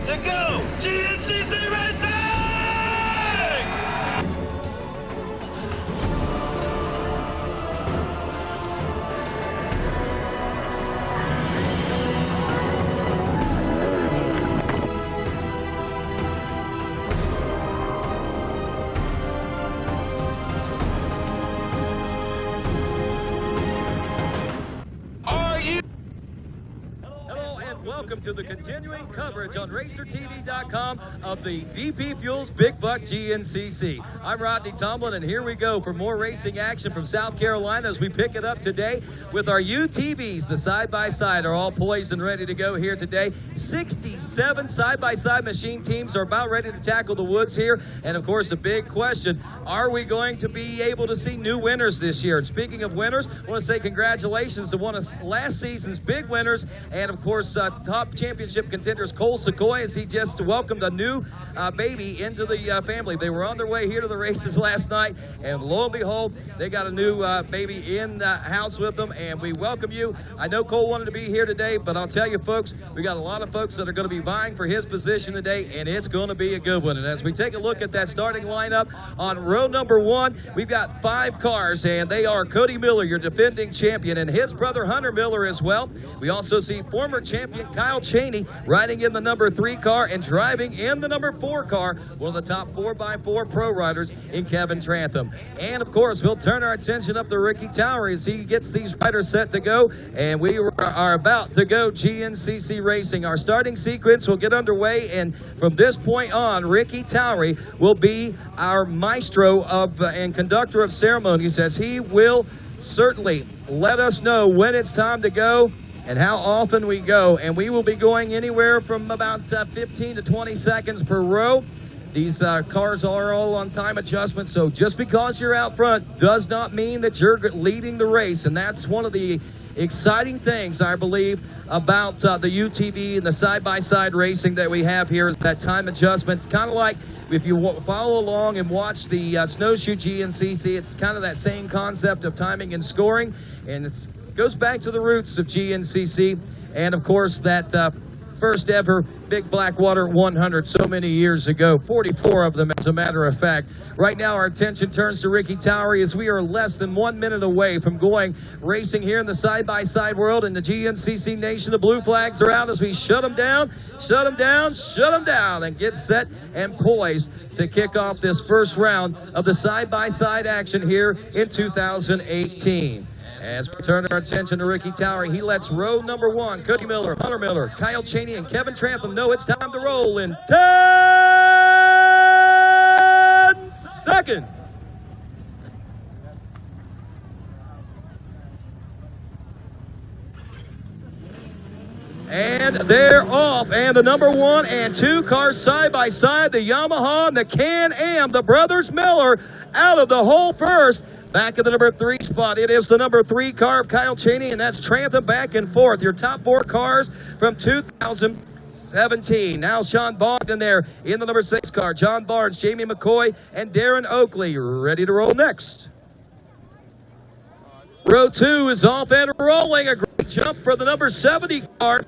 To go GNCC Racing! Welcome to the continuing coverage on RacerTV.com of the VP Fuels Big Buck GNCC. I'm Rodney Tomlin, and here we go for more racing action from South Carolina as we pick it up today with our UTVs. The side-by-side are all poised and ready to go here today. 67 side-by-side machine teams are about ready to tackle the woods here. And, of course, the big question, are we going to be able to see new winners this year? And speaking of winners, I want to say congratulations to one of last season's big winners and, of course, top championship contenders Cole Sequoia, as he just welcomed a new baby into the family. They were on their way here to the races last night, and lo and behold, they got a new baby in the house with them, and we welcome you. I know Cole wanted to be here today, but I'll tell you, folks, we got a lot of folks that are going to be vying for his position today, and it's going to be a good one. And as we take a look at that starting lineup on row number 1, we've got 5 cars, and they are Cody Miller, your defending champion, and his brother Hunter Miller as well. We also see former champion Kyle Cheney riding in the number 3 car and driving in the number 4 car, one of the top 4x4 pro riders in Kevin Trantham. And of course, we'll turn our attention up to Ricky Towery as he gets these riders set to go, and we are about to go GNCC Racing. Our starting sequence will get underway, and from this point on, Ricky Towery will be our maestro of and conductor of ceremonies, as he will certainly let us know when it's time to go and how often we go. And we will be going anywhere from about 15 to 20 seconds per row. These cars are all on time adjustment, so just because you're out front does not mean that you're leading the race. And that's one of the exciting things, I believe, about the UTV and the side-by-side racing that we have here, is that time adjustment. It's kind of like if you follow along and watch the Snowshoe GNCC, it's kind of that same concept of timing and scoring, and it goes back to the roots of GNCC, and of course that first ever Big Blackwater 100 so many years ago, 44 of them as a matter of fact. Right now our attention turns to Ricky Towery as we are less than 1 minute away from going racing here in the side-by-side world. In the GNCC Nation, the blue flags are out as we shut them down, and get set and poised to kick off this first round of the side-by-side action here in 2018. As we turn our attention to Ricky Towery, he lets row number 1, Cody Miller, Hunter Miller, Kyle Cheney, and Kevin Trantham know it's time to roll in 10 seconds. And they're off, and the number 1 and 2 cars side by side, the Yamaha and the Can-Am, the brothers Miller out of the hole first. Back at the number 3 spot, it is the number 3 car of Kyle Cheney, and that's Trantham back and forth. Your top 4 cars from 2017. Now Sean Bogdan there in the number 6 car. John Barnes, Jamie McCoy, and Darren Oakley ready to roll next. Row 2 is off and rolling. A great jump for the number 70 car.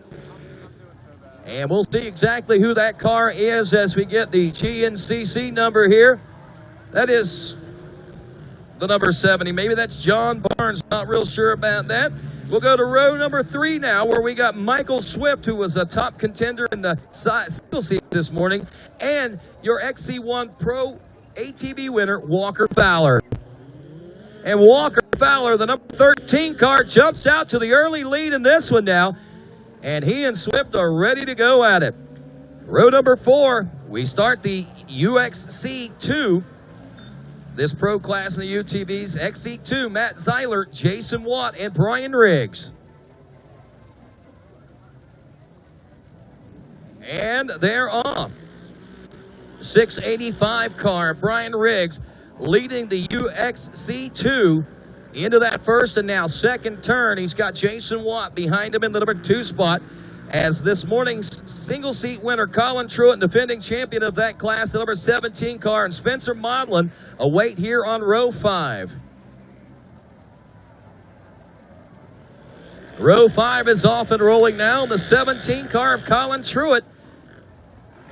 And we'll see exactly who that car is as we get the GNCC number here. That is the number 70. Maybe that's John Barnes. Not real sure about that. We'll go to row number 3 now, where we got Michael Swift, who was a top contender in the single seat this morning, and your XC1 Pro ATV winner, Walker Fowler. And Walker Fowler, the number 13 car, jumps out to the early lead in this one now, and he and Swift are ready to go at it. Row number 4, we start the UXC2. This pro class in the UTVs, XC2, Matt Zeiler, Jason Watt, and Brian Riggs. And they're off. 685 car, Brian Riggs leading the UXC2 into that first and now second turn. He's got Jason Watt behind him in the number 2 spot. As this morning's single-seat winner, Colin Truitt, defending champion of that class, the number 17 car, and Spencer Modlin await here on row 5. Row 5 is off and rolling now. The 17 car of Colin Truitt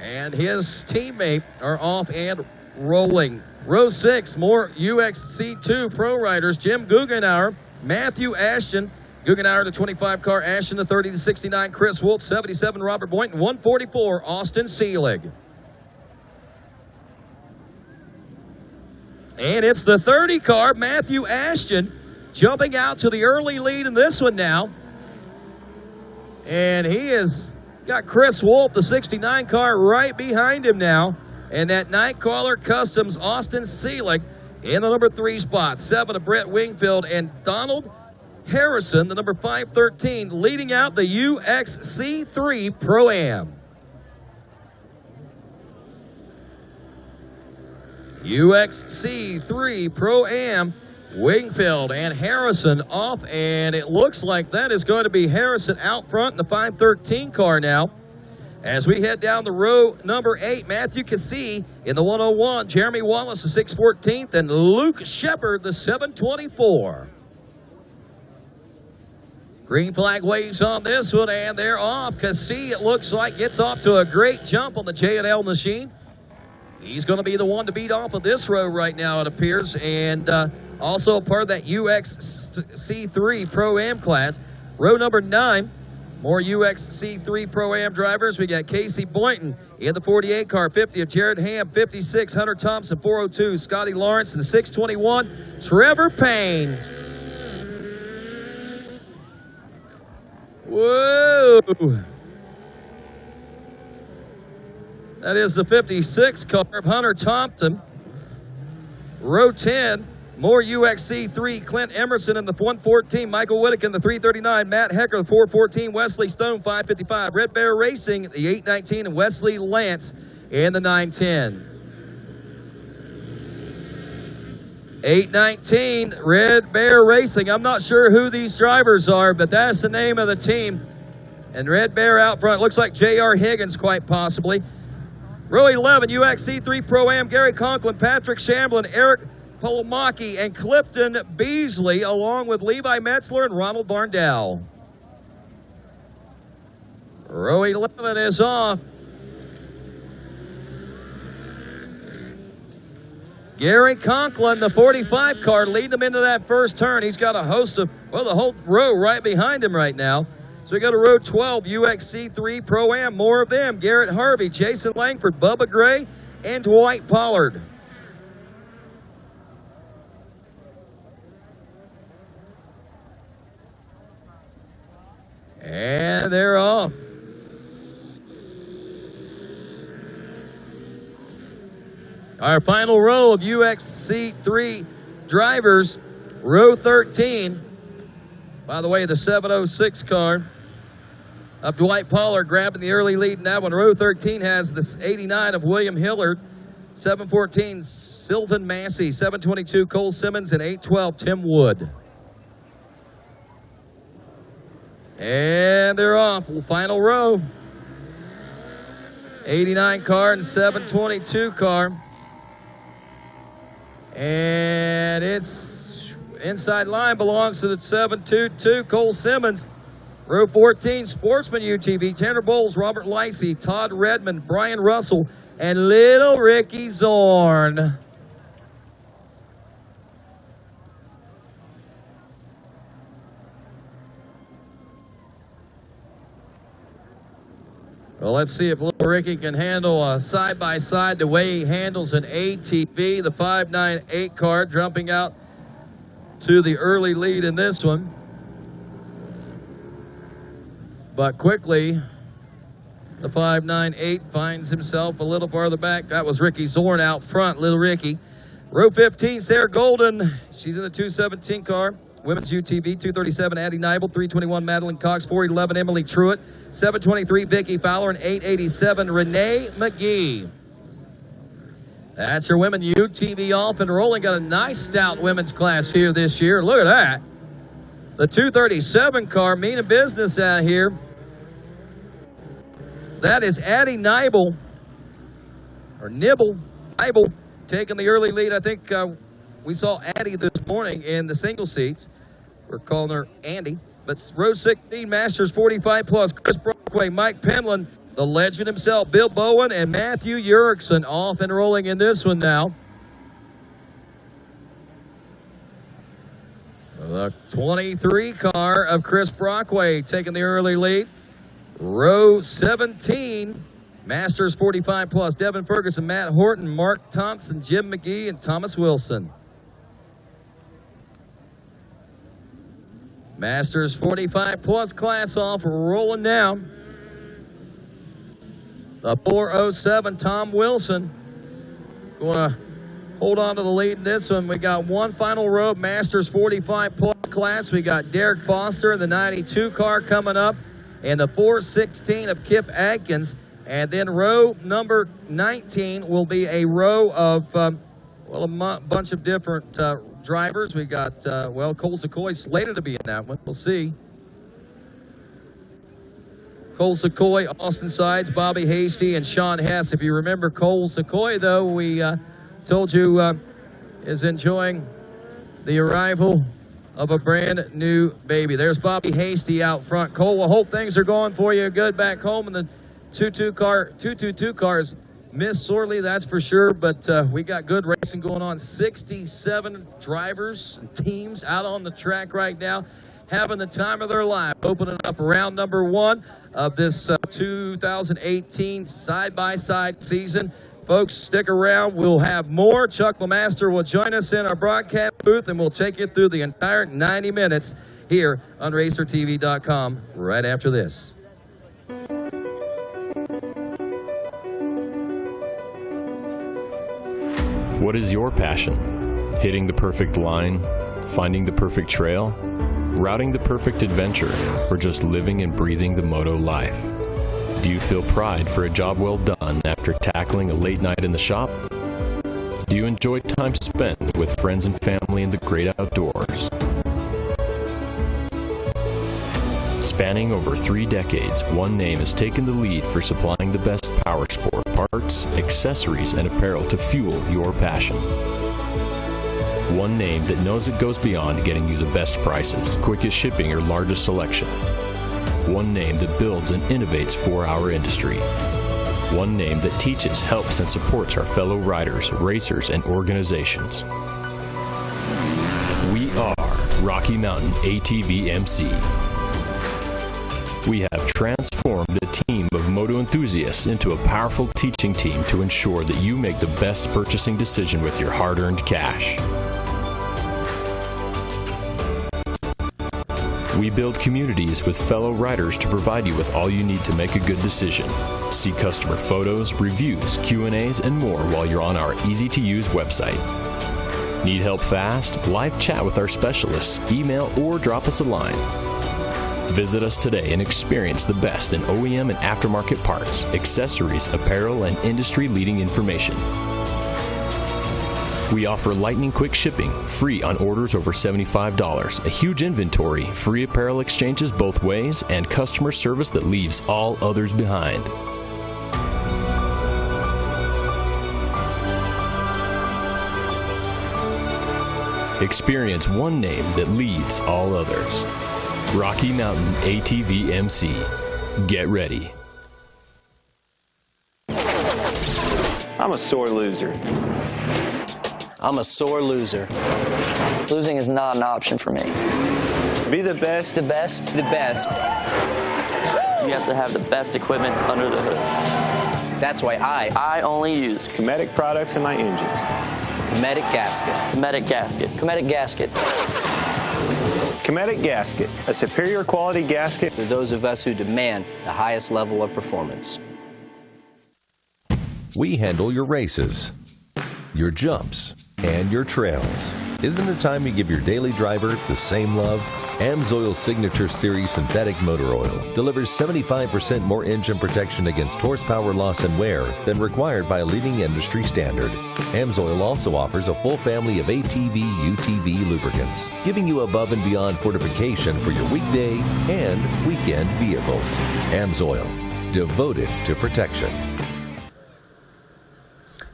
and his teammate are off and rolling. Row 6, more UXC2 pro riders. Jim Guggenauer, Matthew Ashton, Guggenauer, the 25 car, Ashton, the 30 to 69, Chris Wolf, 77, Robert Boynton, 144, Austin Seelig. And it's the 30 car, Matthew Ashton, jumping out to the early lead in this one now. And he has got Chris Wolf, the 69 car, right behind him now. And that Nightcrawler Customs, Austin Seelig, in the number 3 spot. 7 of Brett Wingfield and Donald Harrison, the number 513, leading out the UXC3 Pro-Am. UXC3 Pro-Am, Wingfield and Harrison off, and it looks like that is going to be Harrison out front in the 513 car now. As we head down the row number 8, Matthew Cassee in the 101, Jeremy Wallace the 614th, and Luke Shepard the 724. Green flag waves on this one, and they're off. Cassee, it looks like, gets off to a great jump on the J&L machine. He's going to be the one to beat off of this row right now, it appears, and also a part of that UXC3 Pro-Am class. Row number 9, more UXC3 Pro-Am drivers. We got Casey Boynton in the 48 car, 50 of Jared Ham, 56, Hunter Thompson, 402, Scotty Lawrence in the 621, Trevor Payne. Whoa! That is the 56 car of Hunter Thompson. Row 10, more UXC3, Clint Emerson in the 114, Michael Whittaker in the 339, Matt Hecker the 414, Wesley Stone 555, Red Bear Racing the 819, and Wesley Lance in the 910. 819, Red Bear Racing. I'm not sure who these drivers are, but that's the name of the team. And Red Bear out front. Looks like J.R. Higgins, quite possibly. Row 11, UXC3 Pro-Am, Gary Conklin, Patrick Shamblin, Eric Polomaki, and Clifton Beasley, along with Levi Metzler and Ronald Barndell. Row 11 is off. Gary Conklin, the 45 car, leading them into that first turn. He's got a host of, well, the whole row right behind him right now. So we go to row 12, UXC3 Pro-Am. More of them. Garrett Harvey, Jason Langford, Bubba Gray, and Dwight Pollard. And they're off. Our final row of UXC3 drivers, row 13. By the way, the 706 car of Dwight Pollard grabbing the early lead in that one. Row 13 has this 89 of William Hillard, 714 Sylvan Massey, 722 Cole Simmons, and 812 Tim Wood. And they're off. Final row. 89 car and 722 car. And it's inside line belongs to the 722 Cole Simmons. Row 14, Sportsman UTV, Tanner Bowles, Robert Lacey, Todd Redmond, Brian Russell, and little Ricky Zorn. Well, let's see if little Ricky can handle a side-by-side the way he handles an ATV. The 598 car jumping out to the early lead in this one. But quickly, The 5.98 finds himself a little farther back. That was Ricky Zorn out front, little Ricky. Row 15, Sarah Golden. She's in the 217 car. Women's UTV, 237, Addie Neibel. 321, Madeline Cox. 411, Emily Truitt. 723, Vicki Fowler. And 887, Renee McGee. That's your women UTV off and rolling. Got a nice stout women's class here this year. Look at that. The 237 car, mean a business out here. That is Addie Neibel, or Nibble, taking the early lead. I think we saw Addie this morning in the single seats. We're calling her Andy. But row 16, Masters 45 plus, Chris Brockway, Mike Penland, the legend himself, Bill Bowen, and Matthew Yerrickson off and rolling in this one now. The 23 car of Chris Brockway taking the early lead. Row 17, Masters 45 plus, Devin Ferguson, Matt Horton, Mark Thompson, Jim McGee, and Thomas Wilson. Masters 45 plus class off, rolling now. The 407, Tom Wilson. Going to hold on to the lead in this one. We got one final row, Masters 45 plus class. We got Derek Foster, the 92 car coming up. And the 416 of Kip Adkins. And then row number 19 will be a row of, a bunch of different drivers. We got, Cole Secoy slated to be in that one. We'll see. Cole Secoy, Austin Sides, Bobby Hasty, and Sean Hess. If you remember Cole Secoy, though, we told you is enjoying the arrival of a brand new baby. There's Bobby Hasty out front. Cole, I hope things are going for you good back home. And the 222 cars missed sorely, that's for sure. But we got good racing going on. 67 drivers and teams out on the track right now, having the time of their life. Opening up round number one of this 2018 side-by-side season. Folks, stick around. We'll have more. Chuck LeMaster will join us in our broadcast booth, and we'll take you through the entire 90 minutes here on RacerTV.com right after this. What is your passion? Hitting the perfect line? Finding the perfect trail? Routing the perfect adventure? Or just living and breathing the moto life? Do you feel pride for a job well done after tackling a late night in the shop? Do you enjoy time spent with friends and family in the great outdoors? Spanning over 3 decades, one name has taken the lead for supplying the best power sport parts, accessories, and apparel to fuel your passion. One name that knows it goes beyond getting you the best prices, quickest shipping, or largest selection. One name that builds and innovates for our industry. One name that teaches, helps, and supports our fellow riders, racers, and organizations. We are Rocky Mountain ATV MC. We have transformed a team of moto enthusiasts into a powerful teaching team to ensure that you make the best purchasing decision with your hard-earned cash. We build communities with fellow riders to provide you with all you need to make a good decision. See customer photos, reviews, Q&As, and more while you're on our easy-to-use website. Need help fast? Live chat with our specialists, email, or drop us a line. Visit us today and experience the best in OEM and aftermarket parts, accessories, apparel, and industry-leading information. We offer lightning quick shipping, free on orders over $75, a huge inventory, free apparel exchanges both ways, and customer service that leaves all others behind. Experience one name that leads all others. Rocky Mountain ATV MC. Get ready. I'm a sore loser. I'm a sore loser. Losing is not an option for me. Be the best. The best? The best. You have to have the best equipment under the hood. That's why I only use Cometic products in my engines. Cometic gasket. Cometic gasket. Cometic gasket. Cometic gasket, a superior quality gasket For those of us who demand the highest level of performance. We handle your races, your jumps, and your trails. Isn't it time you give your daily driver the same love? AMSOIL Signature Series Synthetic Motor Oil delivers 75% more engine protection against horsepower loss and wear than required by a leading industry standard. AMSOIL also offers a full family of ATV, UTV lubricants, giving you above and beyond fortification for your weekday and weekend vehicles. AMSOIL, devoted to protection.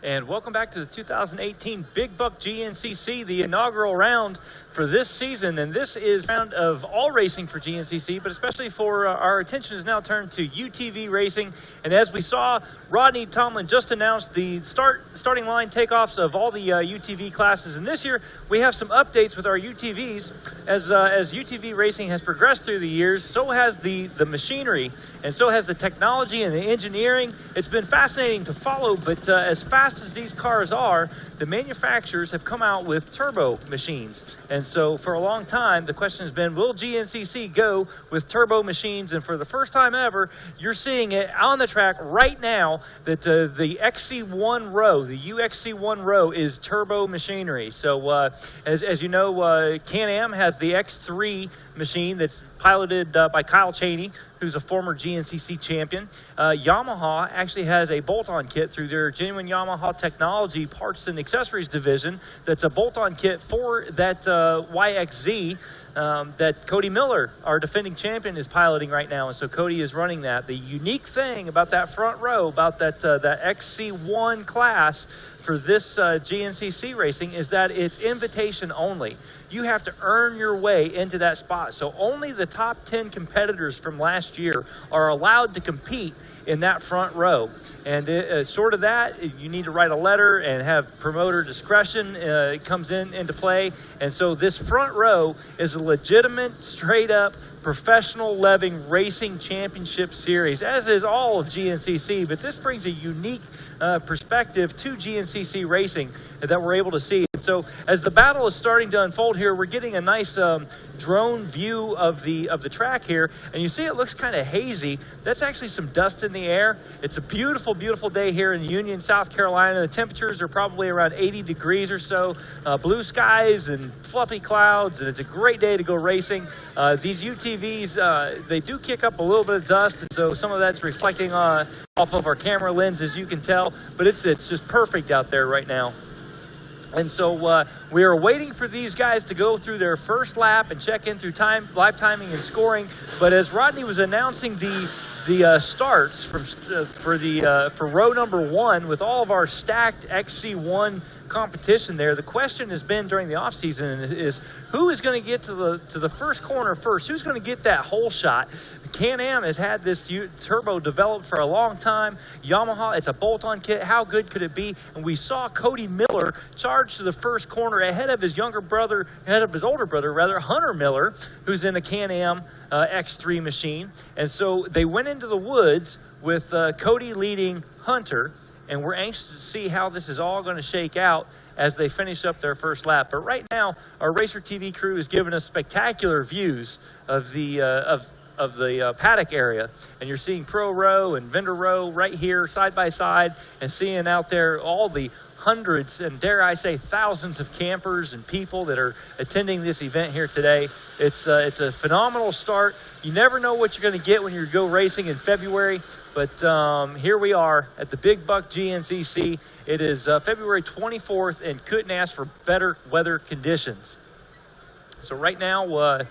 And welcome back to the 2018 Big Buck GNCC, the inaugural round for this season. And this is a round of all racing for GNCC, but especially for our attention is now turned to UTV racing. And as we saw, Rodney Tomlin just announced the starting line takeoffs of all the UTV classes. And this year, we have some updates with our UTVs. As UTV racing has progressed through the years, so has the machinery, and so has the technology and the engineering. It's been fascinating to follow, but as fast as these cars are, the manufacturers have come out with turbo machines. And so for a long time, the question has been, will GNCC go with turbo machines? And for the first time ever, you're seeing it on the track right now that the XC1 row, the UXC1 row is turbo machinery. So as you know, Can-Am has the X3 machine that's piloted by Kyle Cheney, who's a former GNCC champion. Yamaha actually has a bolt-on kit through their Genuine Yamaha Technology Parts and Accessories division that's a bolt-on kit for that YXZ that Cody Miller, our defending champion, is piloting right now. And so Cody is running that. The unique thing about that front row, about that XC1 class for this GNCC racing is that it's invitation only. You have to earn your way into that spot. So only the top 10 competitors from last year are allowed to compete in that front row. And short of that, you need to write a letter and have promoter discretion comes into play. And so this front row is a legitimate, straight up, professional living racing championship series, as is all of GNCC, but this brings a unique perspective to GNCC racing that we're able to see. And so as the battle is starting to unfold here, we're getting a nice drone view of the track here, and you see it looks kind of hazy. That's actually some dust in the air. It's a beautiful, beautiful day here in Union, South Carolina. The temperatures are probably around 80 degrees or so, blue skies and fluffy clouds, and it's a great day to go racing. These UTVs, they do kick up a little bit of dust, and so some of that's reflecting off of our camera lens, as you can tell, but it's just perfect out there right now. And so we are waiting for these guys to go through their first lap and check in through live timing and scoring. But as Rodney was announcing the starts for row number 1 with all of our stacked XC1 competition there, the question has been during the offseason is who is going to get to the first corner first? Who's going to get that hole shot? Can-Am has had this turbo developed for a long time. Yamaha, it's a bolt-on kit. How good could it be? And we saw Cody Miller charge to the first corner ahead of his older brother, Hunter Miller, who's in a Can-Am X3 machine. And so they went into the woods with Cody leading Hunter, and we're anxious to see how this is all going to shake out as they finish up their first lap. But right now, our RacerTV crew is giving us spectacular views of the paddock area, and you're seeing Pro Row and Vendor Row right here side by side, and seeing out there all the hundreds and dare I say thousands of campers and people that are attending this event here today. It's a phenomenal start. You never know what you're going to get when you go racing in February, but here we are at the Big Buck GNCC. It is February 24th, and couldn't ask for better weather conditions. So right now,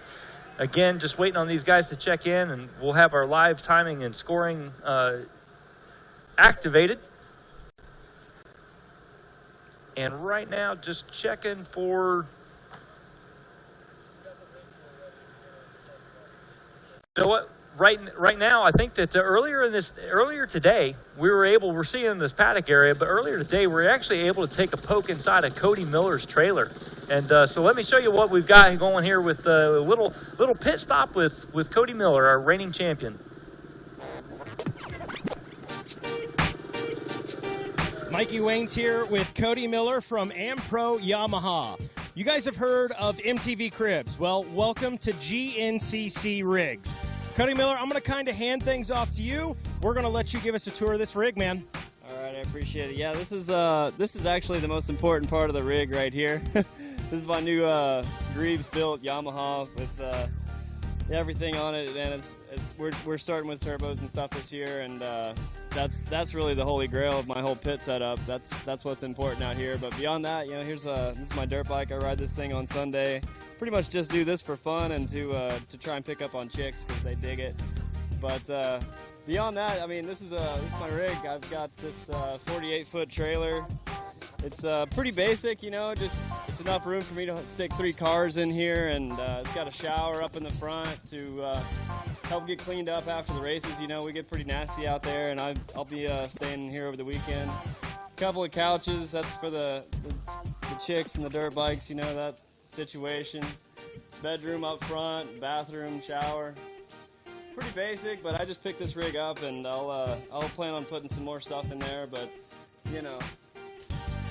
again, just waiting on these guys to check in, and we'll have our live timing and scoring activated. And right now, just checking for... You know what? Right now, I think that earlier today, we're seeing this paddock area, but earlier today, we're actually able to take a poke inside of Cody Miller's trailer. And so let me show you what we've got going here with a little pit stop with Cody Miller, our reigning champion. Mikey Wayne's here with Cody Miller from AmPro Yamaha. You guys have heard of MTV Cribs. Well, welcome to GNCC Rigs. Cody Miller, I'm going to kind of hand things off to you. We're going to let you give us a tour of this rig, man. All right, appreciate it. Yeah, this is actually the most important part of the rig right here. This is my new Greaves built Yamaha with everything on it, and we're starting with turbos and stuff this year, and that's really the holy grail of my whole pit setup. That's what's important out here. But beyond that, you know, this is my dirt bike. I ride this thing on Sunday. Pretty much just do this for fun and to try and pick up on chicks because they dig it. But beyond that, I mean, this is my rig. I've got this 48-foot trailer. It's pretty basic, you know, just it's enough room for me to stick 3 cars in here, and it's got a shower up in the front to help get cleaned up after the races. You know, we get pretty nasty out there, and I'll be staying here over the weekend. A couple of couches, that's for the chicks and the dirt bikes, you know, that situation. Bedroom up front, bathroom, shower. Pretty basic, but I just picked this rig up, and I'll plan on putting some more stuff in there, but, you know,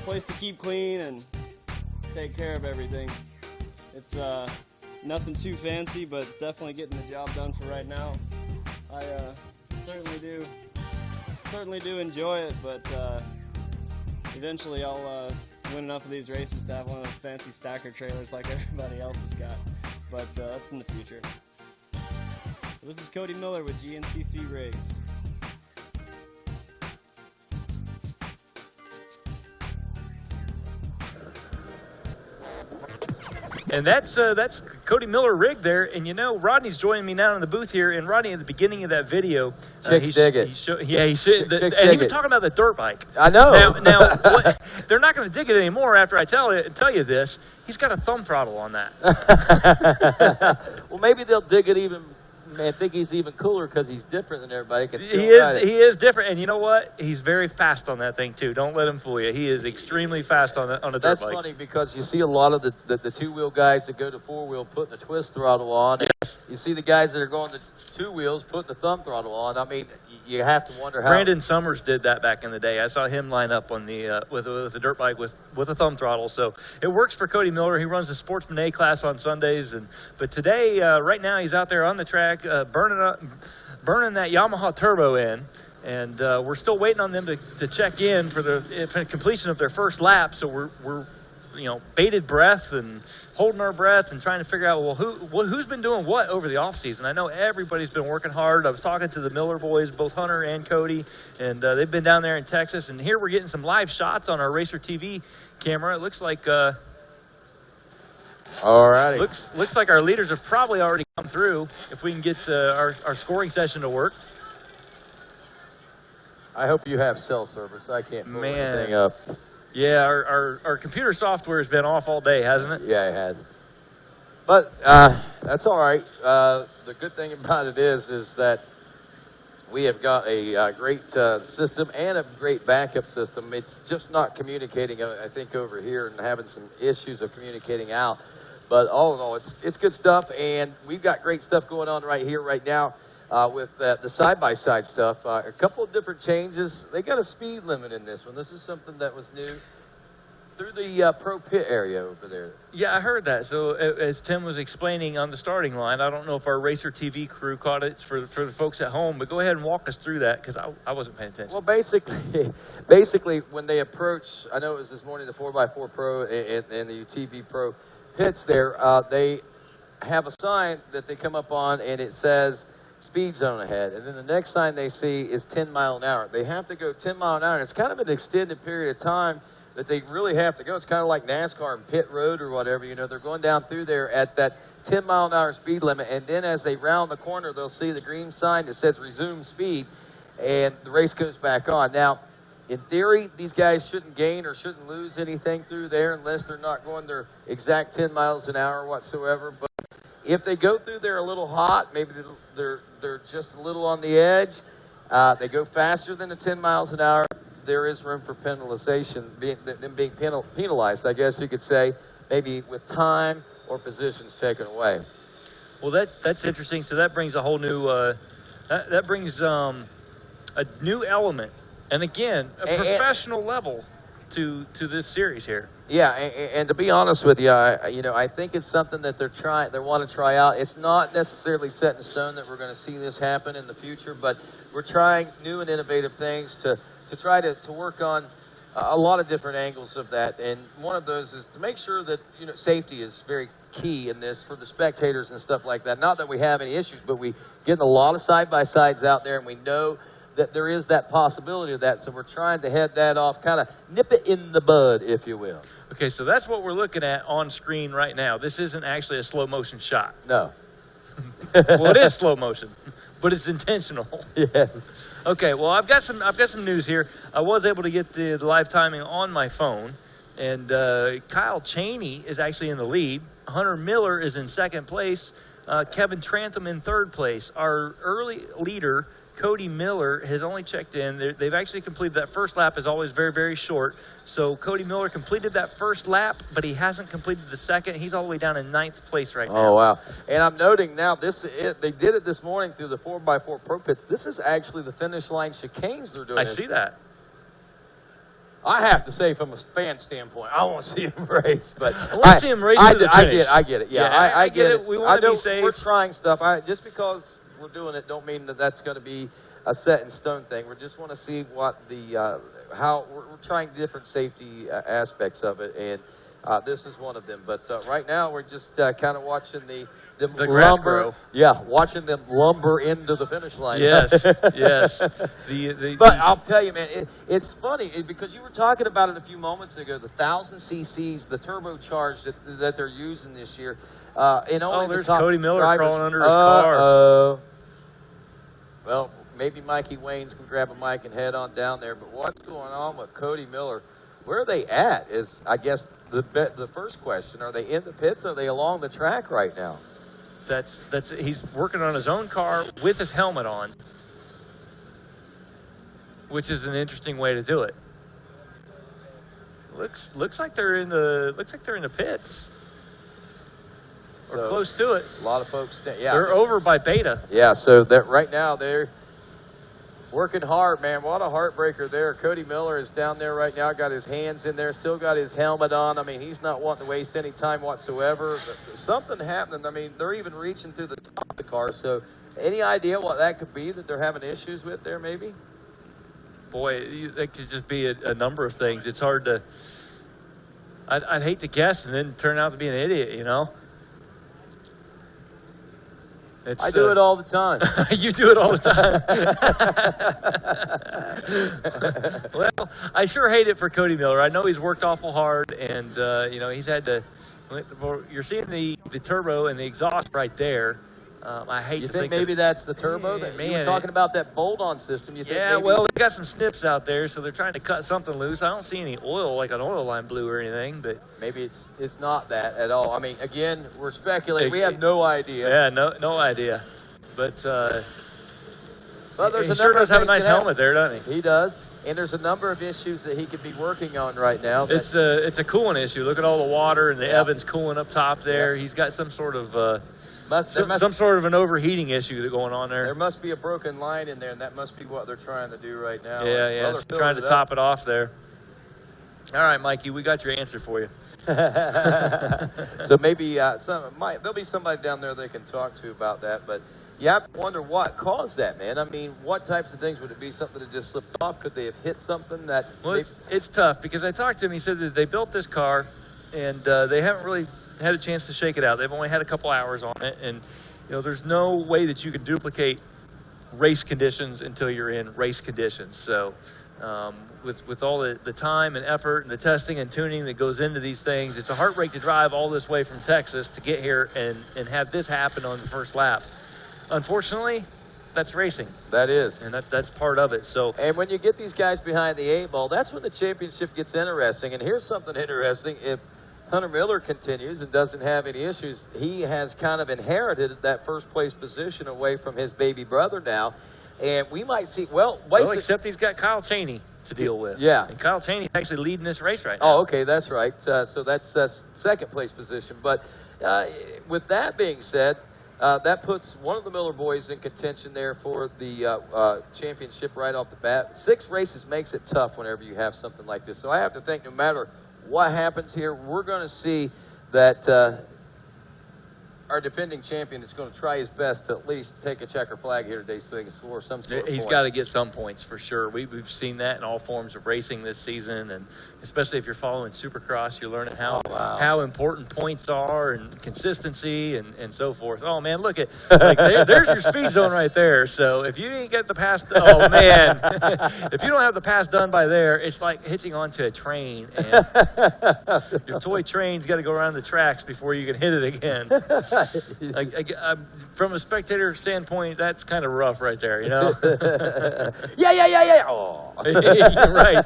place to keep clean and take care of everything. It's nothing too fancy, but it's definitely getting the job done for right now. I certainly do enjoy it, but eventually I'll win enough of these races to have one of those fancy stacker trailers like everybody else has got, but that's in the future. This is Cody Miller with GNCC Rigs. And that's Cody Miller rig there. And you know, Rodney's joining me now in the booth here. And Rodney, at the beginning of that video, Chicks dig it. He was talking about the dirt bike. I know. Now they're not going to dig it anymore after I tell you this. He's got a thumb throttle on that. Well, maybe they'll dig it even. I think he's even cooler because he's different than everybody. He is different, and you know what? He's very fast on that thing too. Don't let him fool you. He is extremely fast on a dirt bike. That's funny because you see a lot of the two-wheel guys that go to four-wheel putting the twist throttle on. Yes. You see the guys that are going to two wheels putting the thumb throttle on. I mean, you have to wonder how. Brandon Summers did that back in the day. I saw him line up on the with a dirt bike with a thumb throttle. So it works for Cody Miller. He runs the Sportsman A class on Sundays, but today, right now, he's out there on the track burning that Yamaha turbo in. And we're still waiting on them to check in for the completion of their first lap. So we're bated breath and holding our breath and trying to figure out, who's been doing what over the off season. I know everybody's been working hard. I was talking to the Miller boys, both Hunter and Cody, and they've been down there in Texas. And here we're getting some live shots on our RacerTV camera. It looks like alrighty. Looks like our leaders have probably already come through. If we can get our scoring session to work. I hope you have cell service. I can't pull anything up. Yeah, our computer software has been off all day, hasn't it? Yeah, it has. But that's all right. The good thing about it is that we have got a great system and a great backup system. It's just not communicating, I think, over here and having some issues of communicating out. But all in all, it's good stuff, and we've got great stuff going on right here, right now. With the side-by-side stuff, a couple of different changes. They got a speed limit in this one. This is something that was new through the pro pit area over there. Yeah, I heard that. So as Tim was explaining on the starting line, I don't know if our RacerTV crew caught it for the folks at home, but go ahead and walk us through that because I wasn't paying attention. Well, basically, when they approach, I know it was this morning, the 4x4 Pro and the UTV Pro pits there, they have a sign that they come up on, and it says speed zone ahead, and then the next sign they see is 10 mile an hour. They have to go 10 mile an hour, and it's kind of an extended period of time that they really have to go. It's kind of like NASCAR and pit road or whatever. You know, they're going down through there at that 10 mile an hour speed limit, and then as they round the corner, they'll see the green sign that says resume speed, and the race goes back on. Now, in theory, these guys shouldn't gain or shouldn't lose anything through there unless they're not going their exact 10 miles an hour whatsoever, but if they go through there a little hot, maybe they're just a little on the edge, they go faster than the 10 miles an hour, there is room for penalization, them being penalized, I guess you could say, maybe with time or positions taken away. Well, that's interesting. So that brings a whole new that brings a new element, and again, a professional level to this series here. Yeah, and to be honest with you, I think it's something that they want to try out. It's not necessarily set in stone that we're going to see this happen in the future, but we're trying new and innovative things to to try to work on a lot of different angles of that. And one of those is to make sure that, you know, safety is very key in this for the spectators and stuff like that. Not that we have any issues, but we get a lot of side-by-sides out there, and we know that there is that possibility of that. So we're trying to head that off, kind of nip it in the bud, if you will. Okay, so that's what we're looking at on screen right now. This isn't actually a slow motion shot. No. Well, it is slow motion, but it's intentional. Yes. Okay, well, I've got some news here. I was able to get the live timing on my phone, and Kyle Chaney is actually in the lead. Hunter Miller is in second place. Kevin Trantham in third place. Our early leader, Cody Miller, has only checked in. They've actually completed that first lap, is always very, very short. So Cody Miller completed that first lap, but he hasn't completed the second. He's all the way down in ninth place right now. Oh, wow. And I'm noting now, they did it this morning through the 4x4 Pro Pits. This is actually the finish line chicanes they're doing. I see that. I have to say, from a fan standpoint, I want to see him race. But I want to see him race to the finish. I get it. Yeah, I get it. We want to be safe. We're trying stuff. Just because we're doing it don't mean that that's going to be a set in stone thing. We just want to see what the how we're trying different safety aspects of it, and this is one of them. But right now we're just kind of watching the grass grow. Yeah, watching them lumber into the finish line. Yes, yes. But I'll tell you, man, it's funny because you were talking about it a few moments ago. The 1,000 cc's, the turbocharged that they're using this year. And only there's the top Cody Miller drivers. crawling under his car. Well, maybe Mikey Waynes can grab a mic and head on down there. But what's going on with Cody Miller? Where are they at is, I guess, the first question. Are they in the pits? Are they along the track right now? He's working on his own car with his helmet on, which is an interesting way to do it. Looks like they're in the pits. Or close to it. A lot of folks, yeah. They're over by Beta. Yeah, so that right now they're working hard, man. What a heartbreaker there. Cody Miller is down there right now, got his hands in there, still got his helmet on. I mean, he's not wanting to waste any time whatsoever. But something happening. I mean, they're even reaching through the top of the car. So any idea what that could be that they're having issues with there, maybe? Boy, it could just be a number of things. It's hard to... I'd hate to guess and then turn out to be an idiot, you know? I do it all the time. You do it all the time. Well, I sure hate it for Cody Miller. I know he's worked awful hard, and you know, he's had to. You're seeing the turbo and the exhaust right there. I hate you to think maybe that's the turbo. Yeah, that man, you were talking about that bolt-on system. You think yeah, maybe... well, they got some snips out there, so they're trying to cut something loose. I don't see any oil, like an oil line blew or anything, but maybe it's not that at all. I mean, again, we're speculating. We have no idea. Yeah, no idea. But there's he sure does have a nice helmet there, doesn't he? He does. And there's a number of issues that he could be working on right now. It's a cooling issue. Look at all the water and the Evans cooling up top there. He's got some sort of some sort of an overheating issue going on there. There must be a broken line in there, and that must be what they're trying to do right now. Yeah, so trying to top it off there. All right, Mikey, we got your answer for you. So maybe there'll be somebody down there they can talk to about that, but you have to wonder what caused that, man. I mean, what types of things would it be? Something that just slipped off? Could they have hit something that... Well, it's tough because I talked to him. He said that they built this car, and they haven't really had a chance to shake it out. They've only had a couple hours on it, and you know, there's no way that you can duplicate race conditions until you're in race conditions. So with all the time and effort and the testing and tuning that goes into these things, it's a heartbreak to drive all this way from Texas to get here and have this happen on the first lap. Unfortunately, that's racing. That is. And that's part of it. So, and when you get these guys behind the 8 ball, that's when the championship gets interesting. And here's something interesting. If Hunter Miller continues and doesn't have any issues, he has kind of inherited that first place position away from his baby brother now. And we might see, except he's got Kyle Chaney to deal with. Yeah. And Kyle Chaney's actually leading this race right now. Oh, okay, that's right. So that's second place position. But with that being said, that puts one of the Miller boys in contention there for the championship right off the bat. 6 races makes it tough whenever you have something like this. So I have to think no matter what happens here, we're going to see that our defending champion is going to try his best to at least take a checker flag here today so he can score some sort of He's got to get some points for sure. We've seen that in all forms of racing this season, and especially if you're following Supercross, you're learning how important points are and consistency and so forth. Oh, man, look at there's your speed zone right there. So if you didn't get the pass, oh, man, if you don't have the pass done by there, it's like hitching onto a train, and your toy train's got to go around the tracks before you can hit it again. From a spectator standpoint, that's kind of rough right there, you know? Yeah. Oh. Right.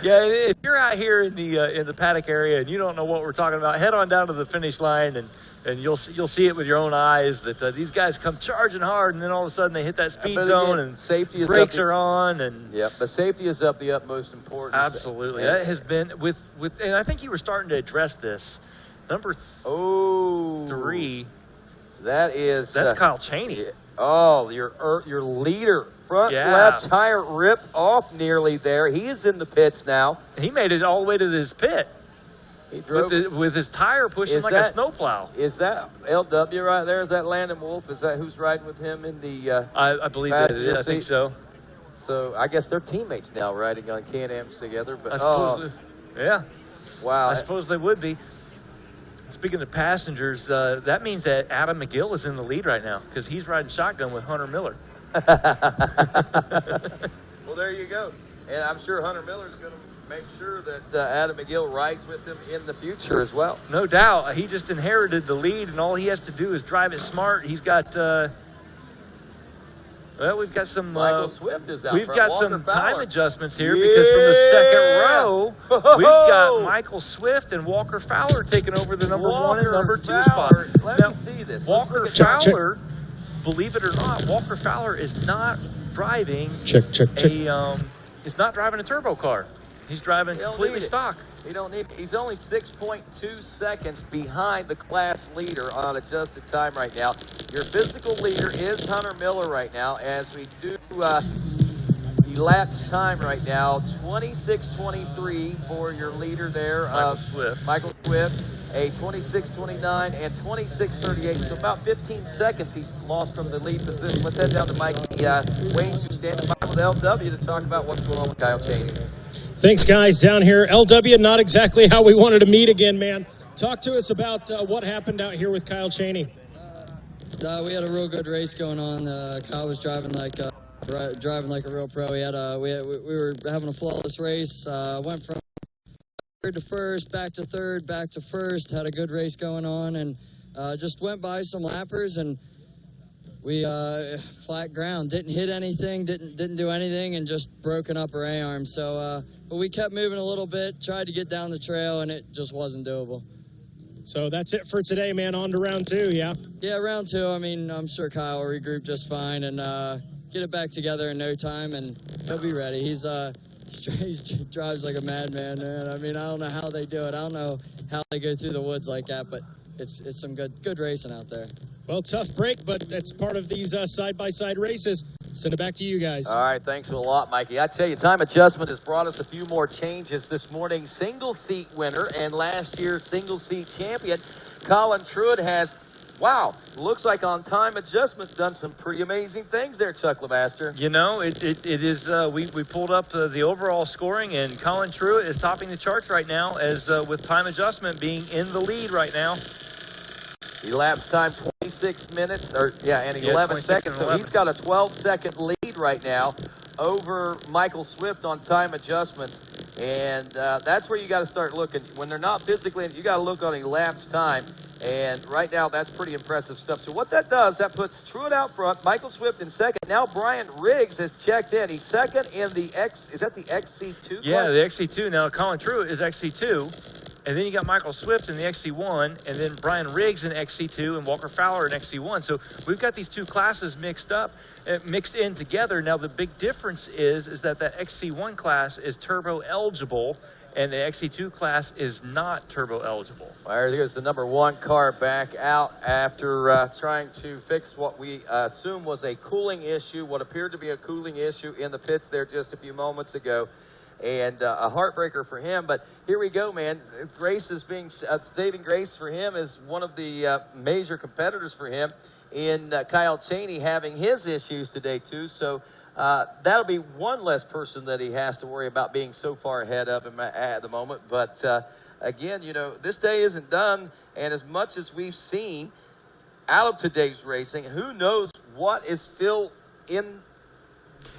Yeah, if you're out here in the paddock area and you don't know what we're talking about, head on down to the finish line and you'll see it with your own eyes that these guys come charging hard, and then all of a sudden they hit that speed zone and safety is brakes are on. And yep, but safety is of the utmost importance. Absolutely, that has been with and I think you were starting to address this. Number 3. That's Kyle Chaney. Oh, your leader. Front left tire ripped off nearly there. He is in the pits now. He made it all the way to his pit. He drove with his tire pushing like a snowplow. Is that LW right there? Is that Landon Wolf? Is that who's riding with him in the I believe that it is. I think so. So I guess they're teammates now riding on Can-Ams together. But I suppose yeah. Wow. I suppose they would be. Speaking of passengers, that means that Adam McGill is in the lead right now because he's riding shotgun with Hunter Miller. Well, there you go. And I'm sure Hunter Miller's going to make sure that Adam McGill rides with him in the future as well. No doubt. He just inherited the lead, and all he has to do is drive it smart. He's got we've got some Michael Swift is out we've front. got Walker some Fowler. time adjustments here because from the second row we've got Michael Swift and Walker Fowler taking over the number 1 and number 2 spot. Let me see this. Walker Fowler, believe it or not, Walker Fowler is not driving is not driving a turbo car. He's driving completely stock. He don't need. He's only 6.2 seconds behind the class leader on adjusted time right now. Your physical leader is Hunter Miller right now. As we do elapsed time right now, 26:23 for your leader there, Michael Swift. A 26:29 and 26:38. So about 15 seconds he's lost from the lead position. Let's head down to Mike Wayne, who's standing by with LW to talk about what's going on with Kyle Chaney. Thanks, guys, down here. LW, not exactly how we wanted to meet again, man. Talk to us about what happened out here with Kyle Chaney. We had a real good race going on. Kyle was driving like a real pro. We were having a flawless race. Went from third to first, back to third, back to first. Had a good race going on, and just went by some lappers, and we flat ground. Didn't hit anything. Didn't do anything, and just broke an upper A arm. So, but we kept moving a little bit. Tried to get down the trail, and it just wasn't doable. So that's it for today, man. On to round 2, yeah? Yeah, round 2. I mean, I'm sure Kyle will regroup just fine and get it back together in no time, and he'll be ready. He drives like a madman, man. I mean, I don't know how they do it. I don't know how they go through the woods like that, but it's some good racing out there. Well, tough break, but that's part of these side-by-side races. Send it back to you guys. All right, thanks a lot, Mikey. I tell you, time adjustment has brought us a few more changes this morning. Single-seat winner and last year's single-seat champion, Colin Truitt, has, wow, looks like on time adjustment done some pretty amazing things there, Chuck LeMaster. You know, it is, we pulled up the overall scoring, and Colin Truitt is topping the charts right now as with time adjustment being in the lead right now. Elapsed time 26 minutes, and 11 seconds. So he's got a 12-second lead right now over Michael Swift on time adjustments. And that's where you got to start looking. When they're not physically, you got to look on elapsed time. And right now, that's pretty impressive stuff. So what that does, that puts Truitt out front, Michael Swift in second. Now Brian Riggs has checked in. He's second in the is that the XC2 class? Yeah, the XC2. Now Colin Truitt is XC2. And then you got Michael Swift in the XC1, and then Brian Riggs in XC2, and Walker Fowler in XC1. So we've got these two classes mixed in together. Now the big difference is that XC1 class is turbo eligible, and the XC2 class is not turbo eligible. Well, here's the number 1 car back out after trying to fix what we assume was a cooling issue, what appeared to be a cooling issue in the pits there just a few moments ago. and a heartbreaker for him. But here we go, man. Grace is being Saving Grace for him is one of the major competitors for him in Kyle Cheney having his issues today too. So that'll be one less person that he has to worry about being so far ahead of him at the moment. But again, you know, this day isn't done, and as much as we've seen out of today's racing, who knows what is still in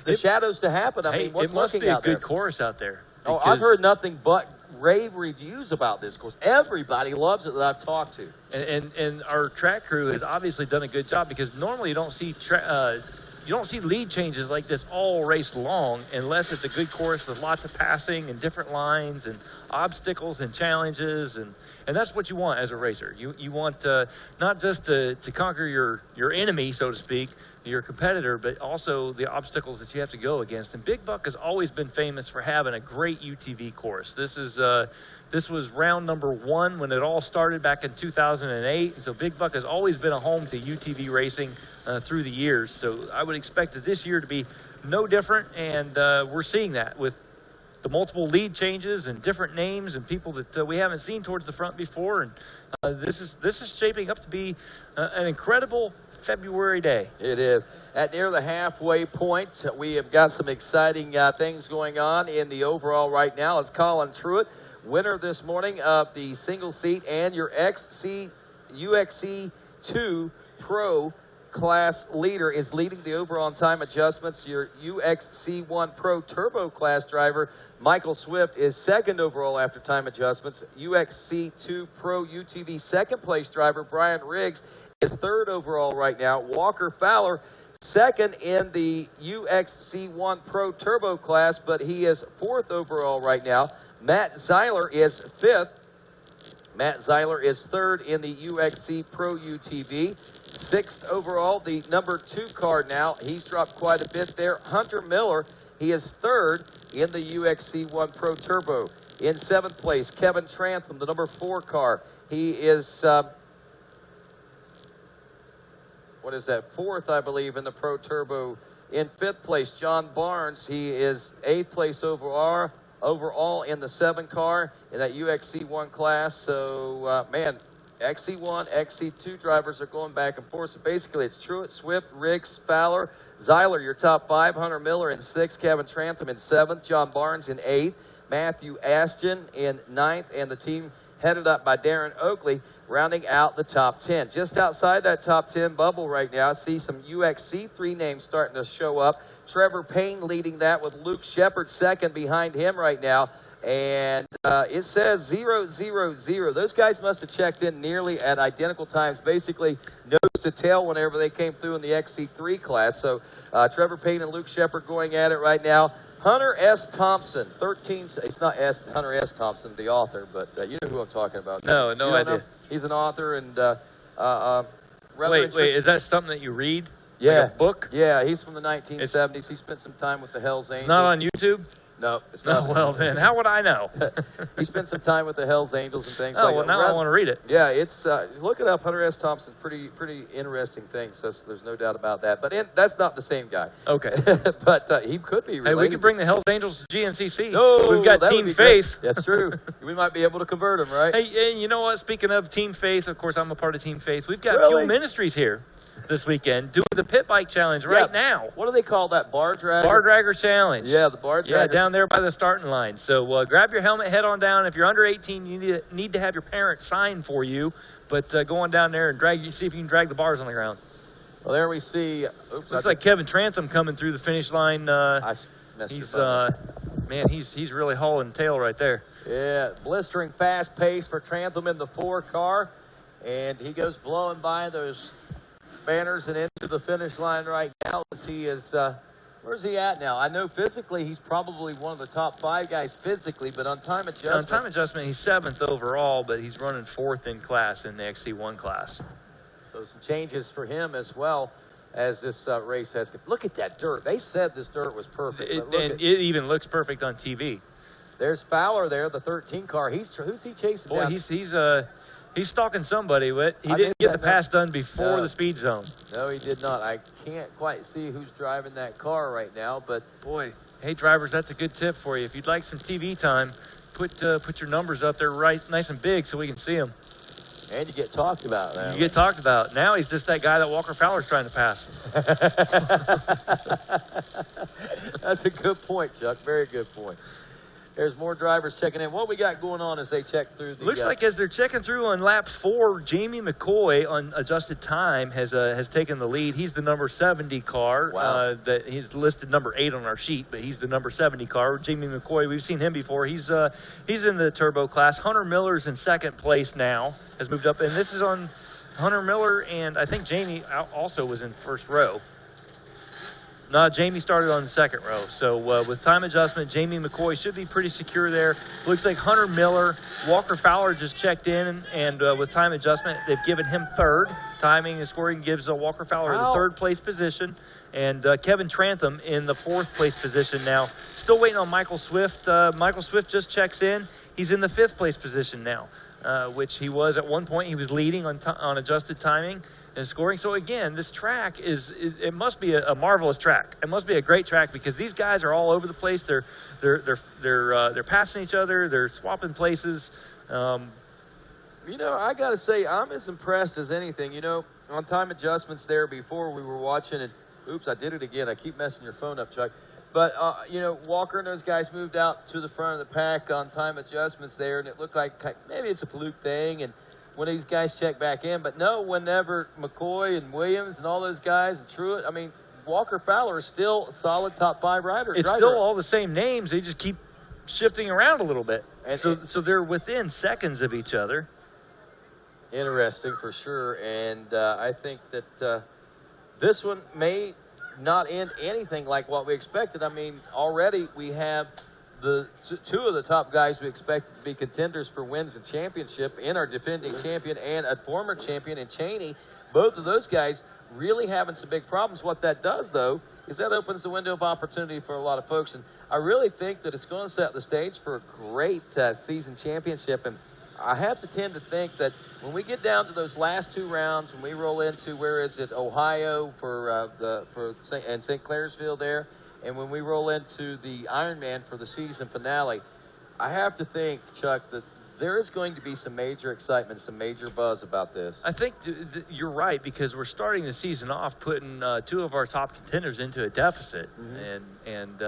the shadows to happen. I mean, what's it must looking be a out there? good course out there. Oh, I've heard nothing but rave reviews about this course. Everybody loves it that I've talked to. And our track crew has obviously done a good job, because normally you don't see lead changes like this all race long unless it's a good course with lots of passing and different lines and obstacles and challenges, and that's what you want as a racer. You want not just to conquer your enemy, so to speak, your competitor, but also the obstacles that you have to go against. And Big Buck has always been famous for having a great UTV course. This was round number 1 when it all started back in 2008. And so Big Buck has always been a home to UTV racing through the years. So I would expect that this year to be no different. And we're seeing that with the multiple lead changes and different names and people that we haven't seen towards the front before. And this is shaping up to be an incredible February day. It is. At near the halfway point, we have got some exciting things going on in the overall right now. It's Colin Truitt, winner this morning of the single seat, and your UXC2 Pro class leader is leading the overall time adjustments. Your UXC1 Pro Turbo class driver, Michael Swift, is second overall after time adjustments. UXC2 Pro UTV second place driver, Brian Riggs, is third overall right now. Walker Fowler, second in the UXC1 Pro Turbo class, but he is fourth overall right now. Matt Zeiler is fifth. Matt Zeiler is third in the UXC Pro UTV. Sixth overall, the number 2 car now. He's dropped quite a bit there. Hunter Miller, he is third in the UXC1 Pro Turbo. In seventh place, Kevin Trantham, the number 4 car. He is... what is that, fourth, I believe, in the Pro Turbo. In fifth place, John Barnes. He is 8th place overall in the 7 car in that UXC1 class. So, man, XC1, XC2 drivers are going back and forth. So basically, it's Truitt, Swift, Riggs, Fowler, Zeiler, your top 5. Hunter Miller in 6th. Kevin Trantham in 7th. John Barnes in 8th. Matthew Ashton in 9th. And the team headed up by Darren Oakley, rounding out the top 10. Just outside that top 10 bubble right now, I see some UXC3 names starting to show up. Trevor Payne leading that with Luke Shepard second behind him right now. And it says 0-0-0. Those guys must have checked in nearly at identical times, basically nose to tail whenever they came through in the XC3 class. So Trevor Payne and Luke Shepard going at it right now. Hunter S. Thompson, 13. It's not Hunter S. Thompson, the author, but you know who I'm talking about. No idea. Know? He's an author and wait, is that something that you read? Yeah, like a book. Yeah, he's from the 1970s. He spent some time with the Hells Angels. It's not on YouTube. No, it's not. Oh, well, then how would I know? He spent some time with the Hells Angels and things like that. Oh, well, now I want to read it. Yeah, it's look it up. Hunter S. Thompson, pretty interesting things. So there's no doubt about that. But that's not the same guy. Okay. But he could be related. Hey, we could bring the Hells Angels to GNCC. Oh, we've got Team Faith. That's true. We might be able to convert them, right? Hey, and you know what? Speaking of Team Faith, of course, I'm a part of Team Faith. We've got Really? Fuel Ministries here this weekend doing the pit bike challenge right now. What do they call that? Bar dragger? Bar dragger challenge. Yeah, the bar dragger. Yeah, down there by the starting line. So grab your helmet, head on down. If you're under 18, you need to have your parents sign for you. But go on down there and see if you can drag the bars on the ground. Well, there we see. Looks like Kevin Trantham coming through the finish line. He's really hauling tail right there. Yeah, blistering fast pace for Trantham in the 4 car. And he goes blowing by those banners and into the finish line right now as he is, where's he at now? I know physically he's probably one of the top 5 guys physically, but on time adjustment. On time adjustment, he's 7th overall, but he's running 4th in class in the XC1 class. So some changes for him as well as this race has. Look at that dirt. They said this dirt was perfect. It even looks perfect on TV. There's Fowler there, the 13 car. Who's he chasing Boy, down? He's stalking somebody, but he didn't get the pass done before the speed zone. No, he did not. I can't quite see who's driving that car right now, but boy, hey, drivers, that's a good tip for you. If you'd like some TV time, put your numbers up there right nice and big so we can see them. And you get talked about now. You get talked about. Now he's just that guy that Walker Fowler's trying to pass. That's a good point, Chuck. Very good point. There's more drivers checking in. What we got going on as they check through the... Looks like as they're checking through on lap 4, Jamie McCoy on adjusted time has taken the lead. He's the number 70 car. Wow. That he's listed number 8 on our sheet, but he's the number 70 car. Jamie McCoy, we've seen him before. He's in the turbo class. Hunter Miller's in second place now, has moved up, and this is on Hunter Miller, and I think Jamie also was in first row. No, Jamie started on the second row. So with time adjustment, Jamie McCoy should be pretty secure there. Looks like Hunter Miller, Walker Fowler just checked in, and with time adjustment, they've given him third. Timing and scoring gives Walker Fowler the third place position, and Kevin Trantham in the 4th place position now. Still waiting on Michael Swift. Michael Swift just checks in. He's in the 5th place position now, which he was at one point. He was leading on adjusted timing and scoring. So again, this track it must be a marvelous track. It must be a great track because these guys are all over the place. They're passing each other. They're swapping places. You know, I got to say, I'm as impressed as anything. You know, on time adjustments there before we were watching, and oops, I did it again. I keep messing your phone up, Chuck. But, you know, Walker and those guys moved out to the front of the pack on time adjustments there, and it looked like maybe it's a fluke thing, and when these guys check back in. But no, whenever McCoy and Williams and all those guys and Truett, I mean, Walker Fowler is still a solid top 5 rider. It's still all the same names. They just keep shifting around a little bit. And so they're within seconds of each other. Interesting for sure. And I think that this one may not end anything like what we expected. I mean, already we have the 2 of the top guys we expect to be contenders for wins and championship in our defending champion and a former champion in Cheney. Both of those guys really having some big problems. What that does, though, is that opens the window of opportunity for a lot of folks. And I really think that it's going to set the stage for a great season championship. And I have to tend to think that when we get down to those last 2 rounds, when we roll into, where is it, Ohio and St. Clairsville there, and when we roll into the Ironman for the season finale, I have to think, Chuck, that there is going to be some major excitement, some major buzz about this. I think you're right, because we're starting the season off putting 2 of our top contenders into a deficit. And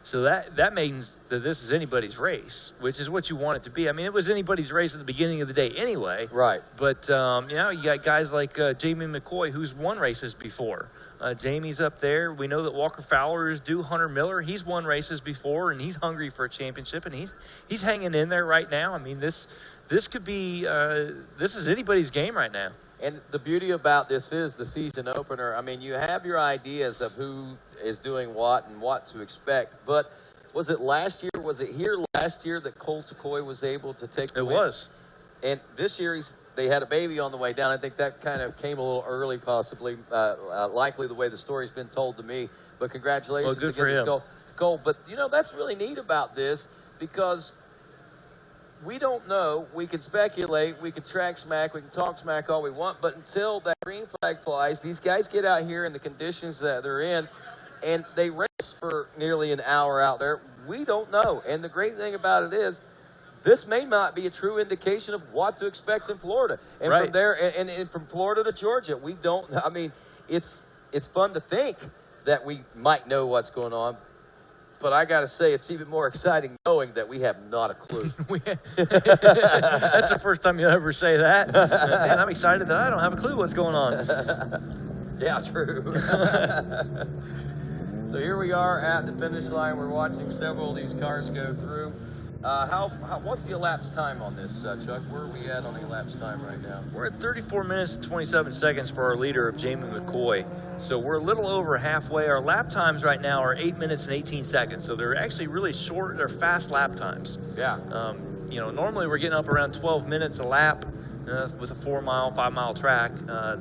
so that means that this is anybody's race, which is what you want it to be. I mean, it was anybody's race at the beginning of the day anyway. Right. But, you know, you got guys like Jamie McCoy, who's won races before. Jamie's up there. We know that Walker Fowler is due. Hunter Miller, he's won races before, and he's hungry for a championship, and he's hanging in there right now. I mean, this could be this is anybody's game right now. And the beauty about this is the season opener. I mean, you have your ideas of who is doing what and what to expect. But was it last year? Was it here last year that Cole Sequoia was able to take the win? It was. And this year they had a baby on the way down. I think that kind of came a little early, possibly, likely the way the story's been told to me. But congratulations. Well, good for him. Cole. But, you know, that's really neat about this because we don't know. We can speculate. We can track smack. We can talk smack all we want. But until that green flag flies, these guys get out here in the conditions that they're in, and they race for nearly an hour out there. We don't know. And the great thing about it is, this may not be a true indication of what to expect in Florida. And right. From there, and from Florida to Georgia, we don't. I mean, it's fun to think that we might know what's going on. But I got to say, it's even more exciting knowing that we have not a clue. That's the first time you'll ever say that. Man, I'm excited that I don't have a clue what's going on. Yeah, true. So here we are at the finish line. We're watching several of these cars go through. What's the elapsed time on this, Chuck? Where are we at on the elapsed time right now? We're at 34 minutes and 27 seconds for our leader of Jamie McCoy. So we're a little over halfway. Our lap times right now are 8 minutes and 18 seconds. So they're actually really short. They're fast lap times. Yeah. You know, normally we're getting up around 12 minutes a lap with a 4-mile, 5-mile track.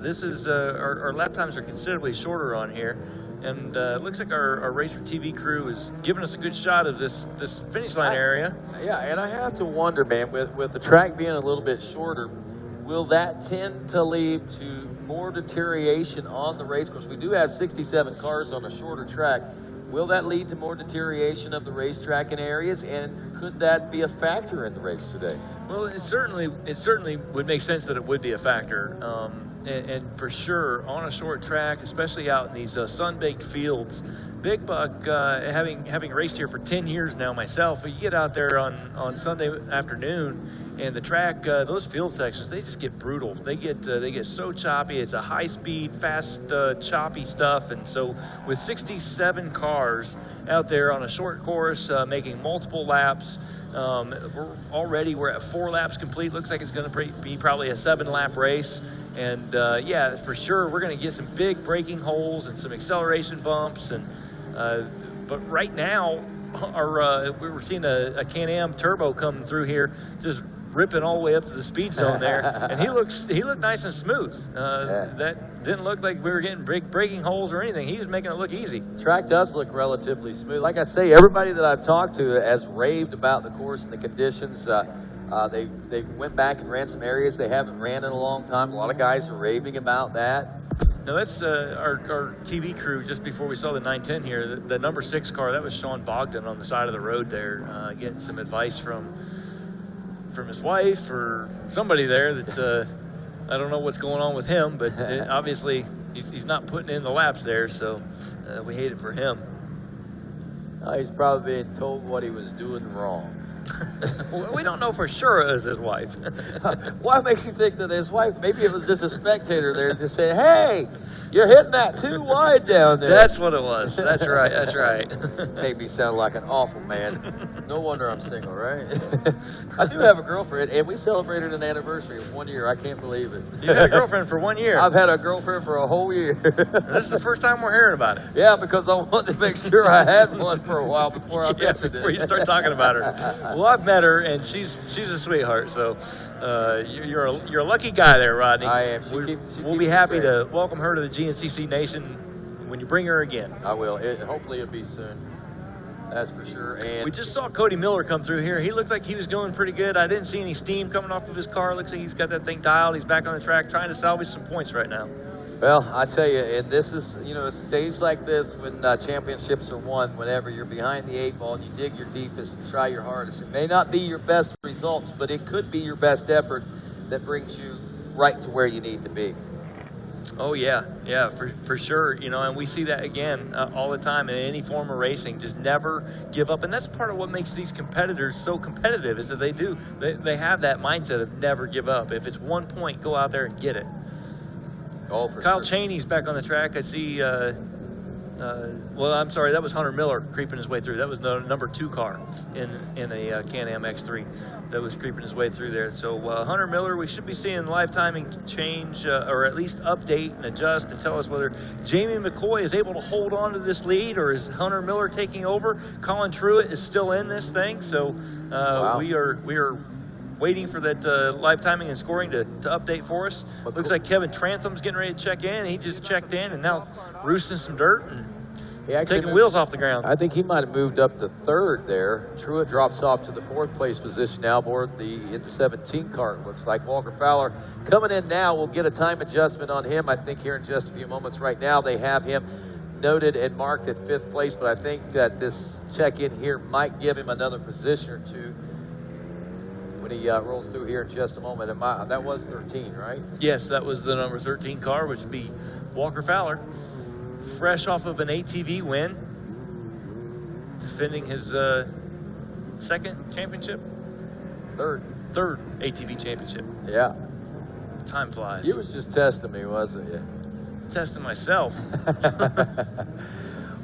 This is our lap times are considerably shorter on here. And it looks like our RacerTV crew is giving us a good shot of this finish line area. Yeah, and I have to wonder, man, with the track being a little bit shorter, will that tend to lead to more deterioration on the race course? We do have 67 cars on a shorter track. Will that lead to more deterioration of the racetrack in areas, and could that be a factor in the race today? Well, it certainly would make sense that it would be a factor, and for sure on a short track, especially out in these sun-baked fields. Big Buck, having raced here for 10 years now myself, you get out there on Sunday afternoon, and the track, those field sections, they just get brutal. They get so choppy. It's a high-speed, fast, choppy stuff, and so with 67 cars out there on a short course, making multiple laps, we're at 4 laps complete. Looks like it's going to be probably a 7-lap race. And yeah, for sure, we're going to get some big braking holes and some acceleration bumps. And but right now, we were seeing a Can-Am turbo come through here, just ripping all the way up to the speed zone there, and he looked nice and smooth. That didn't look like we were getting big braking holes or anything. He was making it look easy. Track does look relatively smooth. Like I say, everybody that I've talked to has raved about the course and the conditions. They went back and ran some areas they haven't ran in a long time. A lot of guys are raving about that. No, that's our TV crew just before we saw the 910 here. The number 6 car, that was Sean Bogdan on the side of the road there, getting some advice from his wife or somebody there that I don't know what's going on with him, but obviously he's not putting in the laps there, so we hate it for him. He's probably being told what he was doing wrong. We don't know for sure it was his wife. What makes you think that his wife, maybe it was just a spectator there just saying, hey, you're hitting that too wide down there. That's what it was. That's right. That's right. Made me sound like an awful man. No wonder I'm single, right? I do have a girlfriend, and we celebrated an anniversary of 1 year. I can't believe it. You've had a girlfriend for 1 year? I've had a girlfriend for a whole year. This is the first time we're hearing about it. Yeah, because I wanted to make sure I had one for a while before I mentioned it. Before you start talking about her. Well, I've met her, and she's a sweetheart. So you're a lucky guy there, Rodney. I am. We'll be happy to welcome her to the GNCC Nation when you bring her again. I will. Hopefully it'll be soon. That's for sure. And we just saw Cody Miller come through here. He looked like he was doing pretty good. I didn't see any steam coming off of his car. Looks like he's got that thing dialed. He's back on the track trying to salvage some points right now. Well, I tell you, and this is, it's days like this when championships are won, whenever you're behind the 8 ball and you dig your deepest and try your hardest. It may not be your best results, but it could be your best effort that brings you right to where you need to be. Oh, yeah, for sure. And we see that again all the time in any form of racing. Just never give up. And that's part of what makes these competitors so competitive is that they have that mindset of never give up. If it's 1 point, go out there and get it. Oh, for Kyle sure. Cheney's back on the track. I see, well, I'm sorry, that was Hunter Miller creeping his way through. That was the number 2 car in a Can-Am X3 that was creeping his way through there. So Hunter Miller, we should be seeing live timing change or at least update and adjust to tell us whether Jamie McCoy is able to hold on to this lead or is Hunter Miller taking over. Colin Truitt is still in this thing. So wow. we are waiting for that live timing and scoring to update for us. Looks like Kevin Trantham's getting ready to check in. He just checked in and now roosting some dirt and taking wheels off the ground. I think he might have moved up to 3rd there. Truitt drops off to the 4th place position now aboard in the 17 car, it looks like. Walker Fowler coming in now. We'll get a time adjustment on him, I think, here in just a few moments. Right now they have him noted and marked at 5th place, but I think that this check-in here might give him another position or two when he rolls through here in just a moment. That was 13, right? Yes, that was the number 13 car, which would be Walker Fowler. Fresh off of an ATV win. Defending his 2nd championship? 3rd ATV championship. Yeah. Time flies. You was just testing me, wasn't you? Testing myself.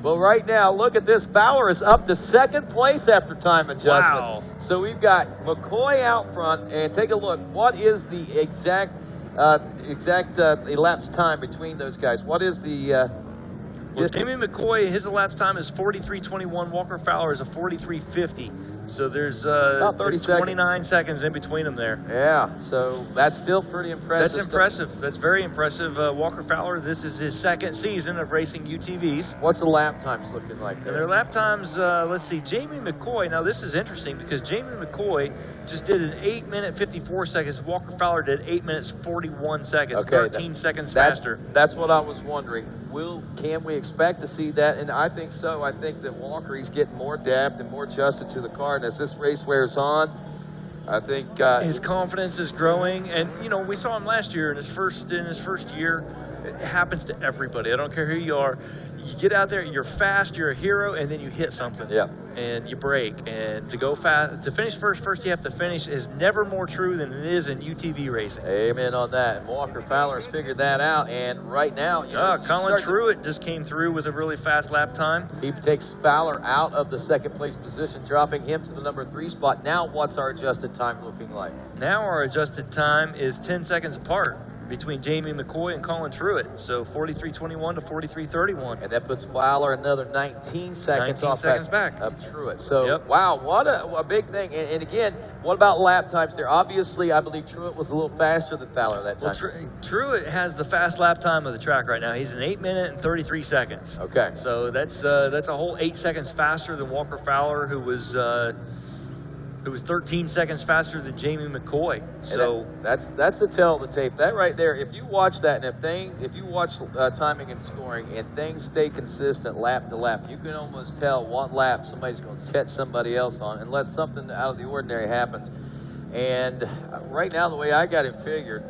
Well, right now, look at this. Fowler is up to 2nd place after time adjustment. Wow. So we've got McCoy out front, and take a look. What is the exact elapsed time between those guys? What is the Well, Jamie McCoy, his elapsed time is 43:21. Walker Fowler is a 43:50. So there's 29 seconds in between them there. Yeah, so that's still pretty impressive. That's impressive. That's very impressive. Walker Fowler, this is his 2nd season of racing UTVs. What's the lap times looking like there? And their lap times, let's see, Jamie McCoy. Now this is interesting because Jamie McCoy just did an 8 minute 54 seconds. Walker Fowler did 8 minutes 41 seconds, Okay, 13 seconds faster. That's what I was wondering. Can we expect to see that, and I think so. I think that Walker, he's getting more depth and more adjusted to the car, and as this race wears on, I think his confidence is growing. And you know, we saw him last year in his first year. It happens to everybody. I don't care who you are. You get out there, you're fast, you're a hero, and then you hit something. Yeah. And you break. And to go fast, to finish first you have to finish is never more true than it is in UTV racing. Amen on that. And Walker Fowler's figured that out, and right now, Colin Truitt just came through with a really fast lap time. He takes Fowler out of the second place position, dropping him to the number 3 spot. Now, what's our adjusted time looking like? Now our adjusted time is 10 seconds apart between Jamie McCoy and Colin Truitt. So 43.21 to 43.31. And that puts Fowler another 19 seconds off back of Truitt. So, wow, what a big thing. And again, what about lap times there? Obviously, I believe Truitt was a little faster than Fowler that time. Well, Truitt has the fast lap time of the track right now. He's an 8 minute and 33 seconds. Okay. So that's a whole 8 seconds faster than Walker Fowler, who was 13 seconds faster than Jamie McCoy. So that's the tell of the tape. That right there, if you watch that, and if you watch timing and scoring, and things stay consistent lap to lap, you can almost tell what lap somebody's going to catch somebody else on, unless something out of the ordinary happens. And right now, the way I've got it figured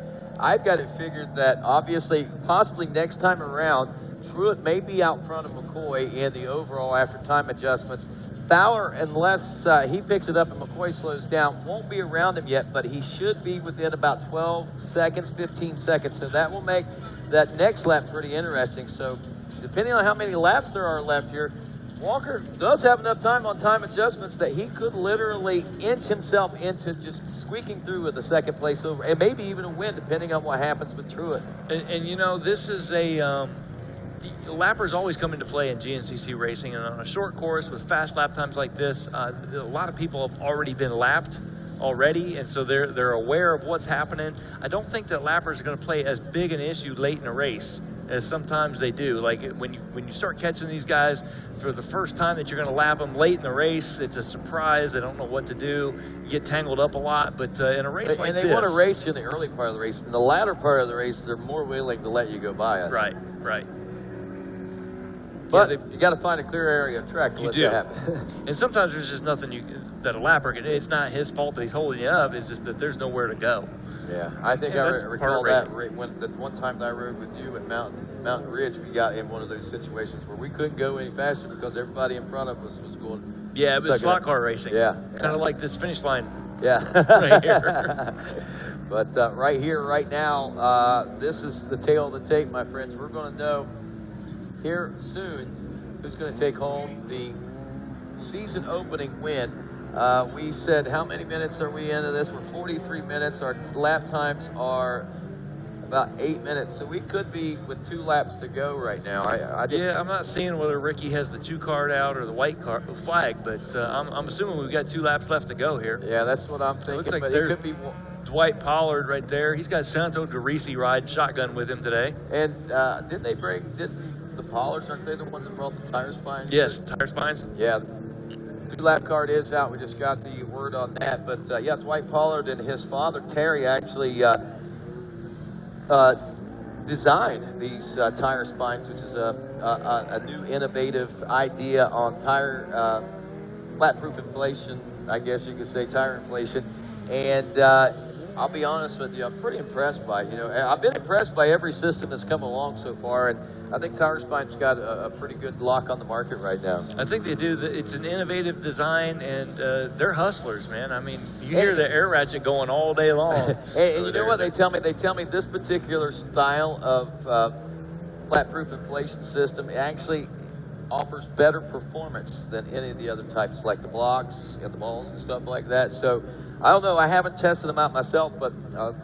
that obviously, possibly next time around, Truitt may be out front of McCoy in the overall after time adjustments. Fowler, unless he picks it up and McCoy slows down, won't be around him yet, but he should be within about 12 seconds, 15 seconds. So that will make that next lap pretty interesting. So depending on how many laps there are left here, Walker does have enough time on time adjustments that he could literally inch himself into just squeaking through with a second place over, and maybe even a win, depending on what happens with Truitt. And you know, this is a... lappers always come into play in GNCC racing, and on a short course with fast lap times like this, a lot of people have already been lapped already, and so they're aware of what's happening. I don't think that lappers are going to play as big an issue late in a race as sometimes they do. Like when you start catching these guys for the first time that you're going to lap them late in the race, it's a surprise. They don't know what to do. You get tangled up a lot, but in a race like this, and they want to race you in the early part of the race. In the latter part of the race, they're more willing to let you go by. Right. But you got to find a clear area of track to let that happen. And sometimes there's just nothing that a lapper can do. It's not his fault that he's holding you up. It's just that there's nowhere to go. Yeah, I think I recall that when the one time that I rode with you at Mountain Ridge, we got in one of those situations where we couldn't go any faster because everybody in front of us was going. Yeah, it was slot car racing. Yeah. Kind of like this finish line. Yeah. Right here. But right here, right now, this is the tail of the tape, my friends. We're going to know here soon who's going to take home the season opening win. We said, how many minutes are we into this? We're 43 minutes. Our lap times are about 8 minutes. So we could be with 2 laps to go right now. I'm not seeing whether Ricky has the 2 card out or the white flag, but I'm assuming we've got 2 laps left to go here. Yeah, that's what I'm thinking. Looks like but there's it could be Dwight Pollard right there. He's got Santo Garisi riding shotgun with him today. And didn't the Pollards, aren't they the ones that brought the tire spines? Yes, tire spines. Yeah. The 2 lap card is out. We just got the word on that. But yeah, Dwight Pollard and his father, Terry, actually designed these tire spines, which is a new innovative idea on tire flat-proof inflation, I guess you could say, tire inflation. And I'll be honest with you, I'm pretty impressed by it. You know, I've been impressed by every system that's come along so far, and I think Tire Spine's got a pretty good lock on the market right now. I think they do. It's an innovative design, and they're hustlers, man. I mean, you hear the air ratchet going all day long. And you know what they tell me? They tell me this particular style of flat-proof inflation system actually offers better performance than any of the other types, like the blocks and the balls and stuff like that. So I don't know. I haven't tested them out myself, but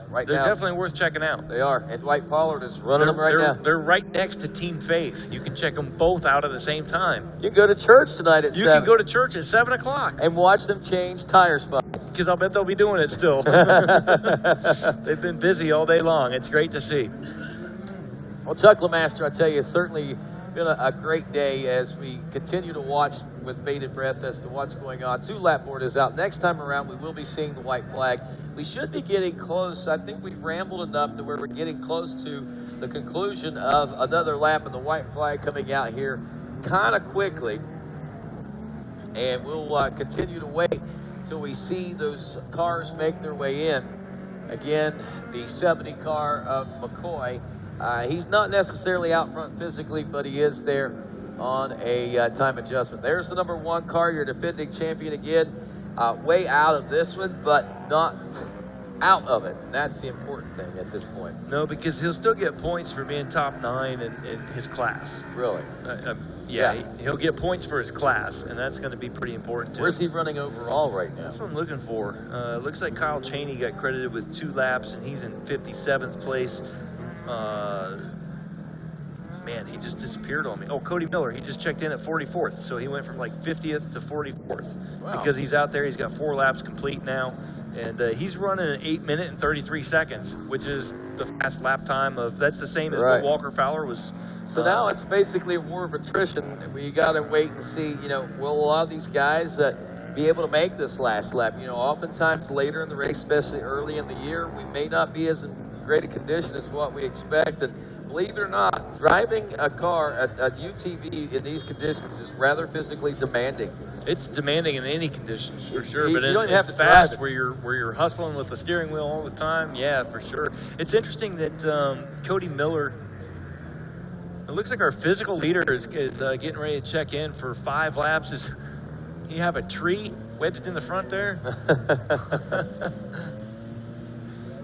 right they're now definitely worth checking out. They are. And Dwight Pollard is running them right now. They're right next to Team Faith. You can check them both out at the same time. You can go to church tonight at 7. You can go to church at 7 o'clock. And watch them change tire spots. Because I'll bet they'll be doing it still. They've been busy all day long. It's great to see. Well, Chuck LeMaster, I tell you, certainly been a great day as we continue to watch with bated breath as to what's going on. 2-lap board is out. Next time around, we will be seeing the white flag. We should be getting close. I think we've rambled enough to where we're getting close to the conclusion of another lap and the white flag coming out here kind of quickly. And we'll continue to wait until we see those cars make their way in. Again, the 70 car of McCoy. He's not necessarily out front physically, but he is there on a time adjustment. There's the number 1 car, your defending champion again. Way out of this one, but not out of it. And that's the important thing at this point. No, because he'll still get points for being top 9 in his class. Really? Yeah. He'll get points for his class, and that's going to be pretty important too. Where's he running overall right now? That's what I'm looking for. Looks like Kyle Cheney got credited with 2 laps, and he's in 57th place. Man, he just disappeared on me. Oh, Cody Miller, he just checked in at 44th, so he went from like 50th to 44th. Wow. Because he's out there. He's got 4 laps complete now, and he's running an 8 minute and 33 seconds, which is the fast lap time of. That's the same as what Walker Fowler was. So now it's basically a war of attrition. We got to wait and see. You know, will a lot of these guys be able to make this last lap? You know, oftentimes later in the race, especially early in the year, we may not be as in great a condition as what we expect. And believe it or not, driving a car, a UTV in these conditions is rather physically demanding. It's demanding in any conditions for sure, you but don't in have to fast drive where you're hustling with the steering wheel all the time, yeah, for sure. It's interesting that Cody Miller. It looks like our physical leader is getting ready to check in for 5 laps. Is he have a tree wedged in the front there?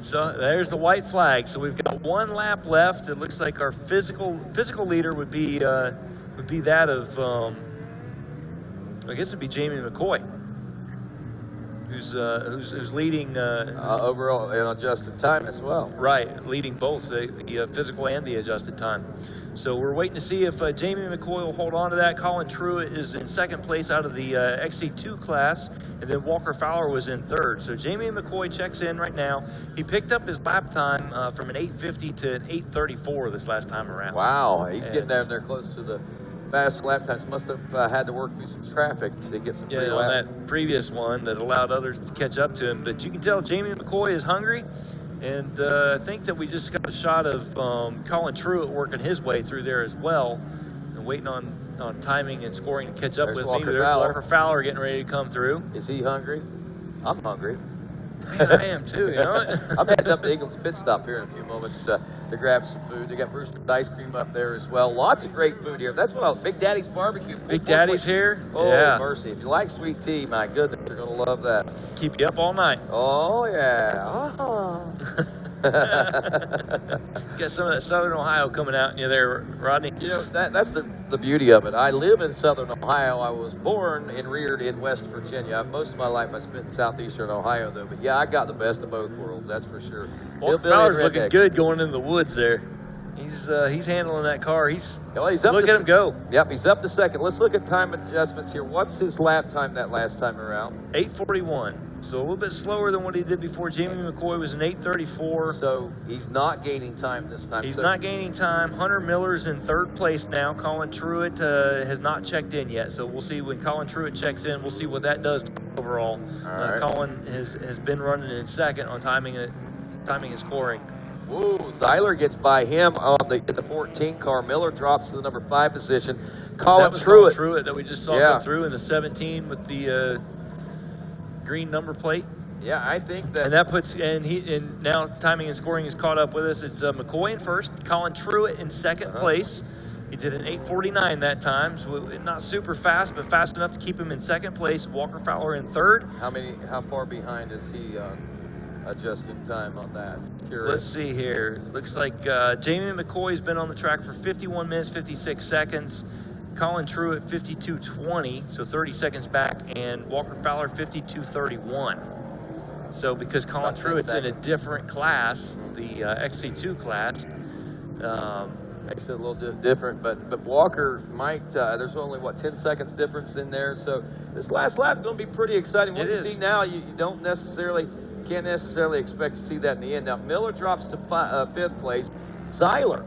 So there's the white flag. So we've got 1 lap left. It looks like our physical leader would be that of I guess it'd be Jamie McCoy, who's leading overall in adjusted time as well. Right, leading both the physical and the adjusted time. So we're waiting to see if Jamie McCoy will hold on to that. Colin Truitt is in 2nd place out of the XC2 class, and then Walker Fowler was in 3rd. So Jamie McCoy checks in right now. He picked up his lap time from an 8:50 to an 8:34 this last time around. Wow, he's getting down there close to the fast lap times. Must have had to work through some traffic to get some free on laps. that previous one that allowed others to catch up to him. But you can tell Jamie McCoy is hungry. And I think that we just got a shot of Colin Truitt working his way through there as well, and waiting on timing and scoring to catch up with me. There's Walker Fowler getting ready to come through. Is he hungry? I'm hungry. Man, I am too, you know. I'm heading up to Eagles pit stop here in a few moments to grab some food. They got Brewster's ice cream up there as well. Lots of great food here. That's what Big Daddy's barbecue. Big Daddy's here? Oh, yeah. Mercy. If you like sweet tea, my goodness, you're going to love that. Keep you up all night. Oh, yeah. Got some of that Southern Ohio coming out in you there, Rodney. You know, that's the beauty of it. I live in Southern Ohio. I was born and reared in West Virginia. Most of my life I spent in Southeastern Ohio, though. But, yeah, I got the best of both worlds, that's for sure. Walker Fowler's looking good going in the woods there. He's handling that car. Look at him go. Yep, he's up to 2nd. Let's look at time adjustments here. What's his lap time that last time around? 8:41. So a little bit slower than what he did before. Jamie McCoy was an 8:34. So he's not gaining time this time. He's not gaining time. Hunter Miller's in 3rd place now. Colin Truitt has not checked in yet. So we'll see when Colin Truitt checks in. We'll see what that does overall. Right. Colin has been running in 2nd on timing and scoring. Whoa, Zeiler gets by him on the 14 car. Miller drops to the number 5 position. Colin Truitt that we just saw go through in the 17 with the green number plate. Yeah, I think that. And that puts and now timing and scoring is caught up with us. It's McCoy in 1st, Colin Truitt in 2nd place. He did an 8:49 that time, so not super fast, but fast enough to keep him in 2nd place. Walker Fowler in 3rd. How far behind is he? Adjusted time on that. Curious. Let's see here. Looks like Jamie McCoy's been on the track for 51 minutes, 56 seconds. Colin Truitt 52:20, so 30 seconds back, and Walker Fowler 52:31. So because Colin Truitt's in a different class, the XC2 class, makes it a little different, but Walker might, there's only, 10 seconds difference in there, so this last lap is going to be pretty exciting. What you see now, you can't necessarily expect to see that in the end. Now, Miller drops to 5th place. Zeiler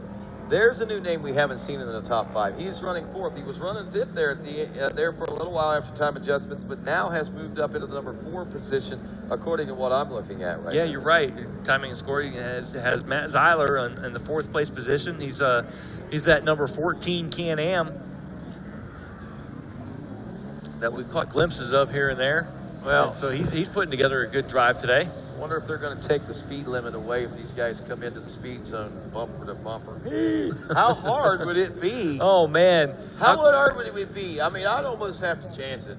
There's a new name we haven't seen in the top 5. He's running 4th. He was running 5th there at the there for a little while after time adjustments, but now has moved up into the number 4 position, according to what I'm looking at right now. Yeah, you're right. Timing and scoring has Matt Zeiler in the 4th place position. He's that number 14 Can-Am that we've caught glimpses of here and there. Well, and so he's putting together a good drive today. Wonder if they're going to take the speed limit away if these guys come into the speed zone bumper to bumper. How hard would it be? Oh, man. How hard would it be? I mean, I'd almost have to chance it.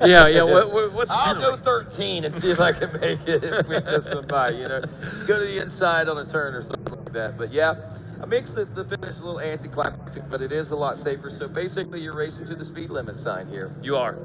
Yeah. What's I'll go 13 and see if I can make it and sweep this one by, you know. Go to the inside on a turn or something like that. But, yeah, it makes the finish a little anticlimactic, but it is a lot safer. So, basically, you're racing to the speed limit sign here. You are.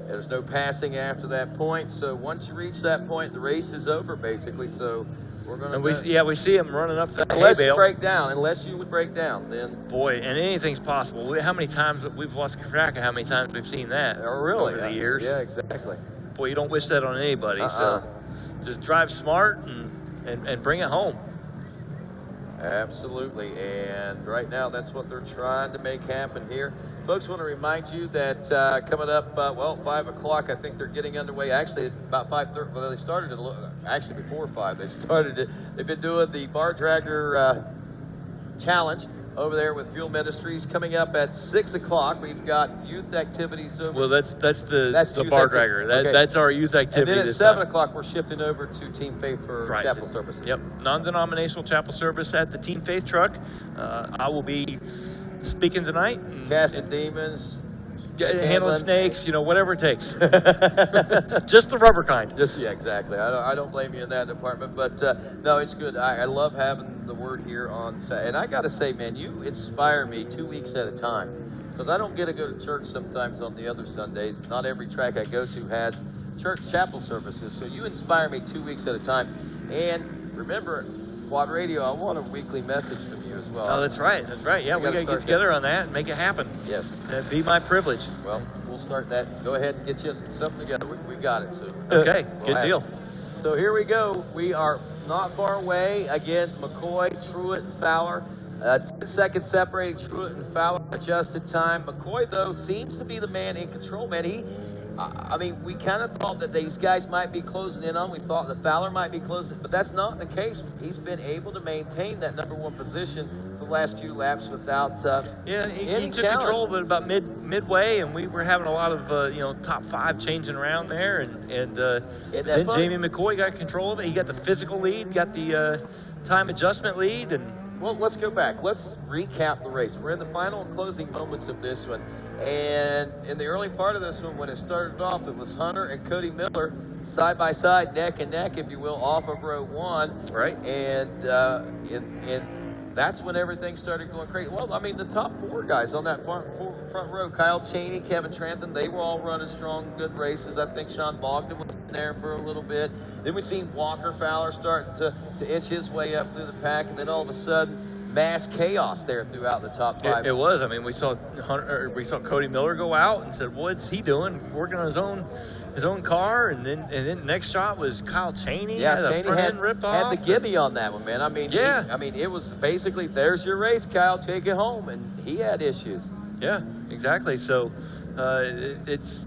There's no passing after that point, so once you reach that point, the race is over, basically. So we're going to. We see him running up to that unless hay bale. You break down, unless you would break down, then. Boy, and anything's possible. How many times we've lost track of how many times we've seen that? Oh, really? Over the years. Yeah, exactly. Boy, you don't wish that on anybody. So just drive smart and bring it home. Absolutely, and right now that's what they're trying to make happen here. Folks, want to remind you that coming up, 5 o'clock, I think they're getting underway. Actually, about 5:30. Well, they started actually before 5. They started it. They've been doing the bar dragger challenge over there with Fuel Ministries. Coming up at 6 o'clock, we've got youth activities over. Well, that's the bar dragger. That's our youth activity. And then at this 7 time. o'clock, we're shifting over to Team Faith for chapel service. Yep, non-denominational chapel service at the Team Faith truck. I will be speaking tonight. Casting demons. Handling snakes, whatever it takes. Just the rubber kind. Yeah, exactly. I don't blame you in that department, but no, it's good. I love having the word here on Saturday. And I got to say, man, you inspire me 2 weeks at a time, because I don't get to go to church sometimes on the other Sundays. Not every track I go to has church chapel services, so you inspire me 2 weeks at a time. And remember, Quad Radio, I want a weekly message from you as well. Oh, that's right. Yeah, we got to get together on that and make it happen. Yes. That'd be my privilege. Well, we'll start that. Go ahead and get you something together. We got it, so. Okay, good deal. So here we go. We are not far away. Again, McCoy, Truitt, and Fowler. 10 seconds separating Truitt and Fowler, adjusted time. McCoy, though, seems to be the man in control, man. We kind of thought that these guys might be closing in on. We thought that Fowler might be closing, but that's not the case. He's been able to maintain that number 1 position for the last few laps without he took control of it about midway, and we were having a lot of top 5 changing around there, and then Jamie McCoy got control of it. He got the physical lead, got the time adjustment lead, and. Well, let's go back. Let's recap the race. We're in the final and closing moments of this one. And in the early part of this one, when it started off, it was Hunter and Cody Miller side by side, neck and neck, if you will, off of row 1. Right. And that's when everything started going crazy. Well, the top 4 guys on that front row, Kyle Cheney, Kevin Trantham, they were all running strong, good races. I think Sean Bogdan was in there for a little bit. Then we seen Walker Fowler starting to inch his way up through the pack, and then all of a sudden, mass chaos there throughout the top 5. It was. We saw Cody Miller go out and said, "What's he doing? Working on his own car." And then the next shot was Kyle Cheney. Yeah, had Cheney front end ripped off. had the gimme on that one, man. It was basically, there's your race, Kyle, take it home, and he had issues. Yeah, exactly. So it's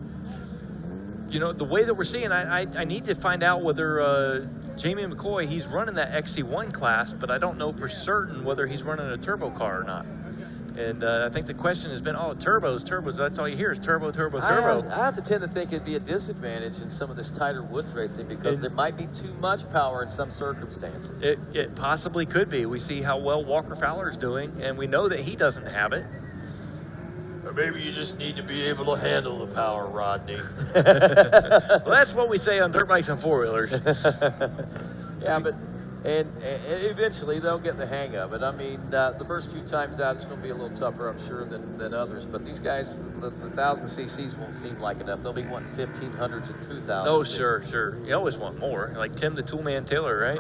the way that we're seeing. I need to find out whether. Jamie McCoy, he's running that XC1 class, but I don't know for certain whether he's running a turbo car or not. And I think the question has been, turbos. That's all you hear is turbo. I have to tend to think it'd be a disadvantage in some of this tighter woods racing, because there might be too much power in some circumstances. It possibly could be. We see how well Walker Fowler is doing, and we know that he doesn't have it. Or maybe you just need to be able to handle the power, Rodney. Well, that's what we say on dirt bikes and 4-wheelers. Yeah, but and eventually they'll get the hang of it. The first few times out, it's going to be a little tougher, I'm sure, than others. But these guys, the 1,000 cc's won't seem like enough. They'll be wanting 1,500s and 2,000s. Oh, sure. You always want more, like Tim the Toolman Taylor, right?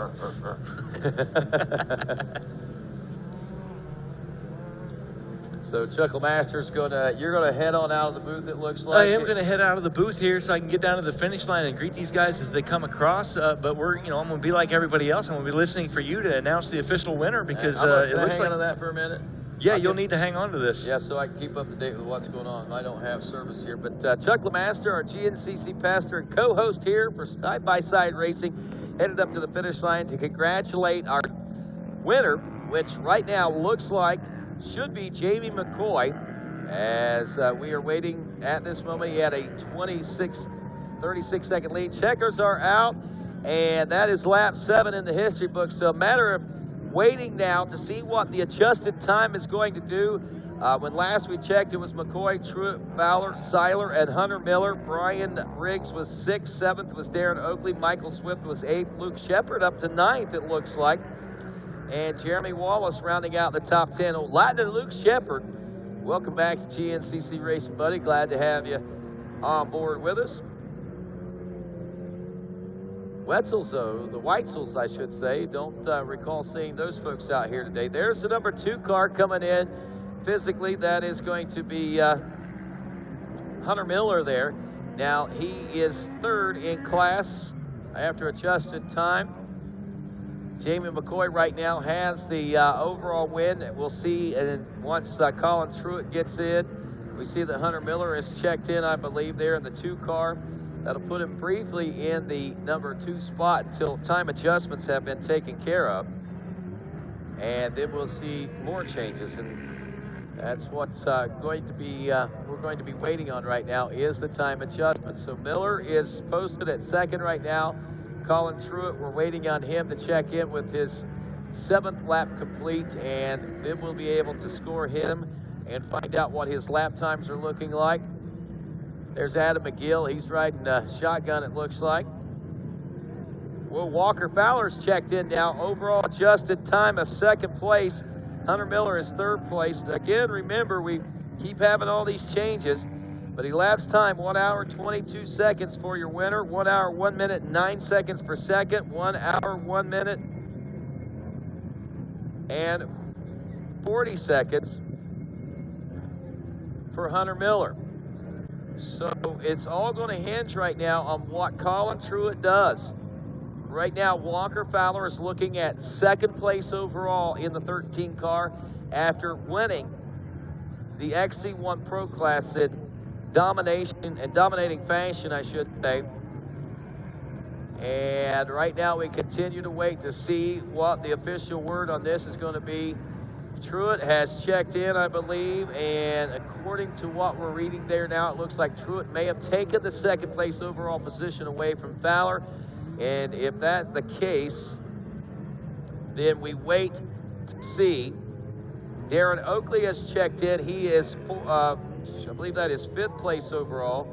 So Chuckle Master's you're gonna head on out of the booth, it looks like. I am going to head out of the booth here so I can get down to the finish line and greet these guys as they come across. But I'm going to be like everybody else. I'm going to be listening for you to announce the official winner because it looks like. Hang on to that for a minute. Yeah, you'll need to hang on to this. Yeah, so I can keep up to date with what's going on. I don't have service here. But Chuck LeMaster, our GNCC pastor and co-host here for Side by Side Racing, headed up to the finish line to congratulate our winner, which right now looks like should be Jamie McCoy. As we are waiting at this moment, he had a 36-second lead. Checkers are out, and that is lap 7 in the history book. So a matter of waiting now to see what the adjusted time is going to do. When last we checked, it was McCoy, Truett, Fowler, Seiler, and Hunter Miller. Brian Riggs was 6th. 7th was Darren Oakley. Michael Swift was 8th. Luke Shepard up to 9th, it looks like. And Jeremy Wallace rounding out the top 10. Latin and Luke Shepard, welcome back to GNCC Racing, buddy. Glad to have you on board with us. Wetzels, though, the Weitzel's, I should say, don't recall seeing those folks out here today. There's the number 2 car coming in physically. That is going to be Hunter Miller there. Now, he is 3rd in class after adjusted time. Jamie McCoy right now has the overall win. We'll see, and once Colin Truett gets in, we see that Hunter Miller is checked in, I believe, there in the 2 car. That'll put him briefly in the number 2 spot until time adjustments have been taken care of. And then we'll see more changes. And that's what's going to be, we're going to be waiting on right now is the time adjustment. So Miller is posted at 2nd right now. Colin Truett, we're waiting on him to check in with his 7th lap complete. And then we'll be able to score him and find out what his lap times are looking like. There's Adam McGill. He's riding a shotgun, it looks like. Will Walker Fowler's checked in now. Overall adjusted time of 2nd place. Hunter Miller is 3rd place. Again, remember, we keep having all these changes, but elapsed time, 1 hour, 22 seconds for your winner. 1 hour, 1 minute, 9 seconds per second. 1 hour, 1 minute, and 40 seconds for Hunter Miller. So it's all going to hinge right now on what Colin Truett does. Right now, Walker Fowler is looking at 2nd place overall in the 13 car after winning the XC1 Pro Class in dominating fashion, I should say. And right now we continue to wait to see what the official word on this is going to be. Truett has checked in, I believe, and according to what we're reading there now, it looks like Truett may have taken the 2nd place overall position away from Fowler. And if that's the case, then we wait to see. Darren Oakley has checked in. He is, I believe that is 5th place overall.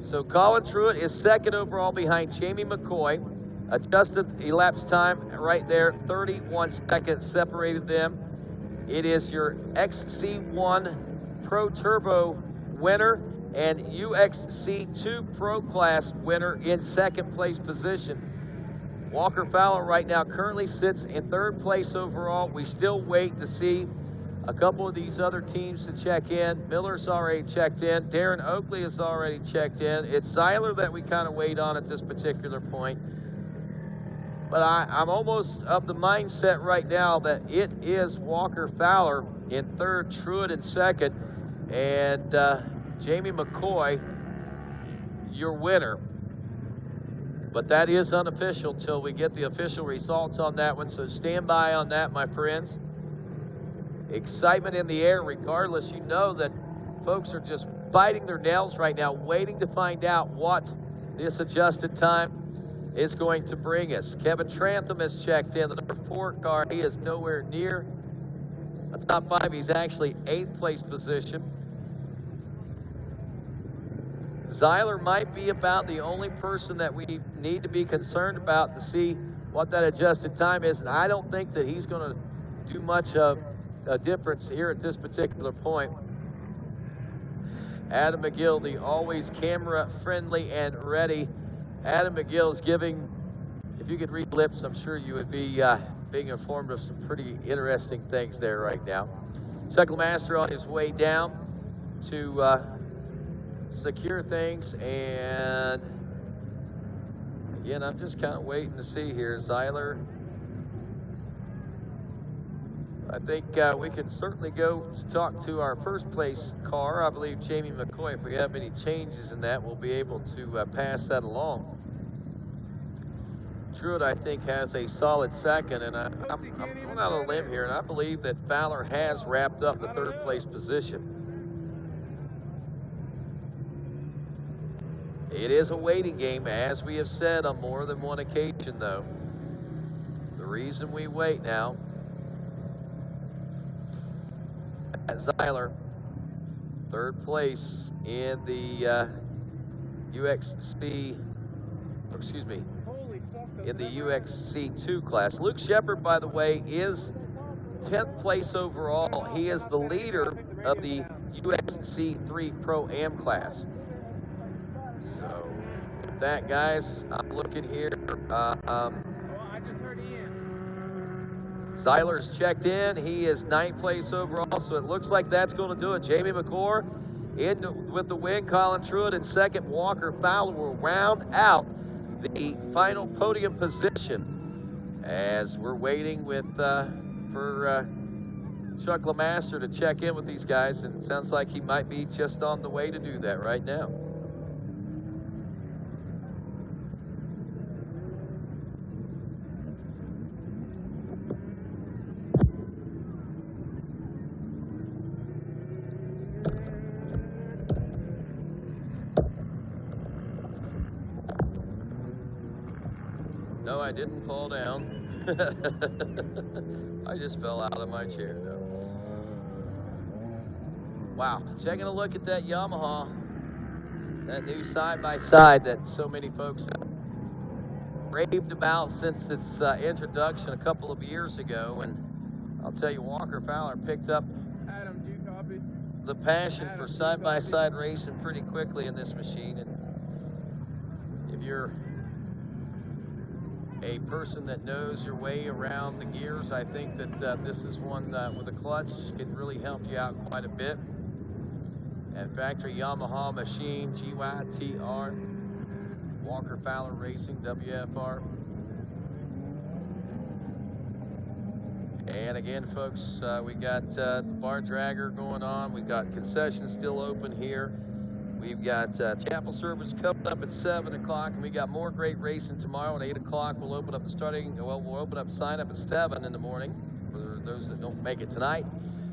So Colin Truett is 2nd overall behind Jamie McCoy. Adjusted elapsed time right there, 31 seconds separated them. It is your XC1 Pro Turbo winner and UXC2 Pro Class winner in 2nd place position. Walker Fowler right now currently sits in 3rd place overall. We still wait to see a couple of these other teams to check in. Miller's already checked in. Darren Oakley is already checked in. It's Seiler that we kind of wait on at this particular point. But I'm almost of the mindset right now that it is Walker Fowler in 3rd, Truett in 2nd, and Jamie McCoy, your winner. But that is unofficial till we get the official results on that one, so stand by on that, my friends. Excitement in the air regardless. You know that folks are just biting their nails right now, waiting to find out what this adjusted time is going to bring us. Kevin Trantham has checked in, the number 4 car. He is nowhere near a top 5. He's actually 8th place position. Seiler might be about the only person that we need to be concerned about to see what that adjusted time is, and I don't think that he's going to do much of a difference here at this particular point. Adam McGill, the always camera friendly and ready. Adam McGill is giving, if you could read lips, I'm sure you would be being informed of some pretty interesting things there right now. Chuckmaster on his way down to secure things, and again, I'm just kind of waiting to see here. Zeiler, I think we can certainly go to talk to our first place car. I believe Jamie McCoy, if we have any changes in that, we'll be able to pass that along. Truett, I think, has a solid second, and I'm going out on a limb here, and I believe that Fowler has wrapped up the third place position. It is a waiting game, as we have said on more than one occasion, though. The reason we wait now, Zeiler, third place in the in the UXC2 class. Luke Shepard, by the way, is 10th place overall. He is the leader of the UXC3 Pro-Am class. So, with that, guys, I'm looking here. Zeiler's checked in. He is 9th place overall, so it looks like that's going to do it. Jamie McCoy in with the win. Colin Truett in second. Walker Fowler will round out the final podium position as we're waiting with for Chuck LeMaster to check in with these guys, and it sounds like he might be just on the way to do that right now. No, I didn't fall down. I just fell out of my chair. No. Wow, taking a look at that Yamaha, that new side-by-side that so many folks have raved about since its introduction a couple of years ago. And I'll tell you, Walker Fowler picked up the passion for side-by-side racing pretty quickly in this machine. And if you're a person that knows your way around the gears, I think that this is one with a clutch can really help you out quite a bit. And factory Yamaha machine, GYTR, Walker Fowler Racing, WFR. And again, folks, we got the bar dragger going on. We've got concessions still open here. We've got chapel service coming up at 7 o'clock, and we got more great racing tomorrow at 8 o'clock. We'll open up we'll open up sign up at 7 in the morning for those that don't make it tonight.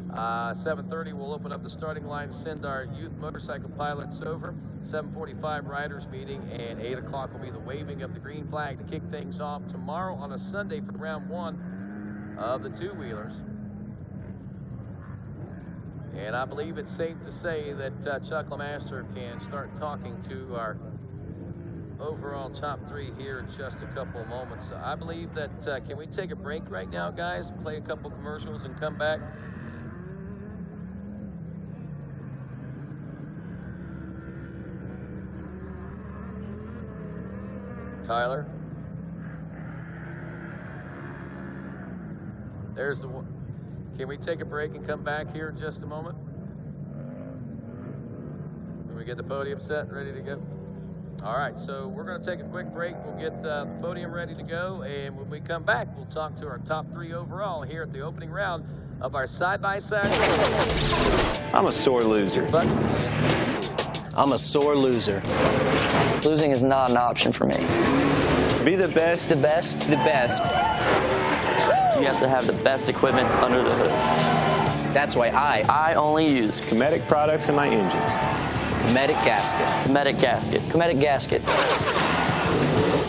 7:30, we'll open up the starting line, send our youth motorcycle pilots over. 7:45 riders meeting, and 8 o'clock will be the waving of the green flag to kick things off tomorrow on a Sunday for round 1 of the two-wheelers. And I believe it's safe to say that Chuck LeMaster can start talking to our overall top 3 here in just a couple of moments. I believe that, can we take a break right now, guys? Play a couple commercials and come back? Tyler? There's the one. Can we take a break and come back here in just a moment? When we get the podium set and ready to go? All right, so we're going to take a quick break. We'll get the podium ready to go, and when we come back, we'll talk to our top 3 overall here at the opening round of our side-by-side. I'm a sore loser. I'm a sore loser. Losing is not an option for me. Be the best. The best? The best. You have to have the best equipment under the hood. That's why I only use Cometic products in my engines. Cometic gasket. Cometic gasket. Cometic gasket.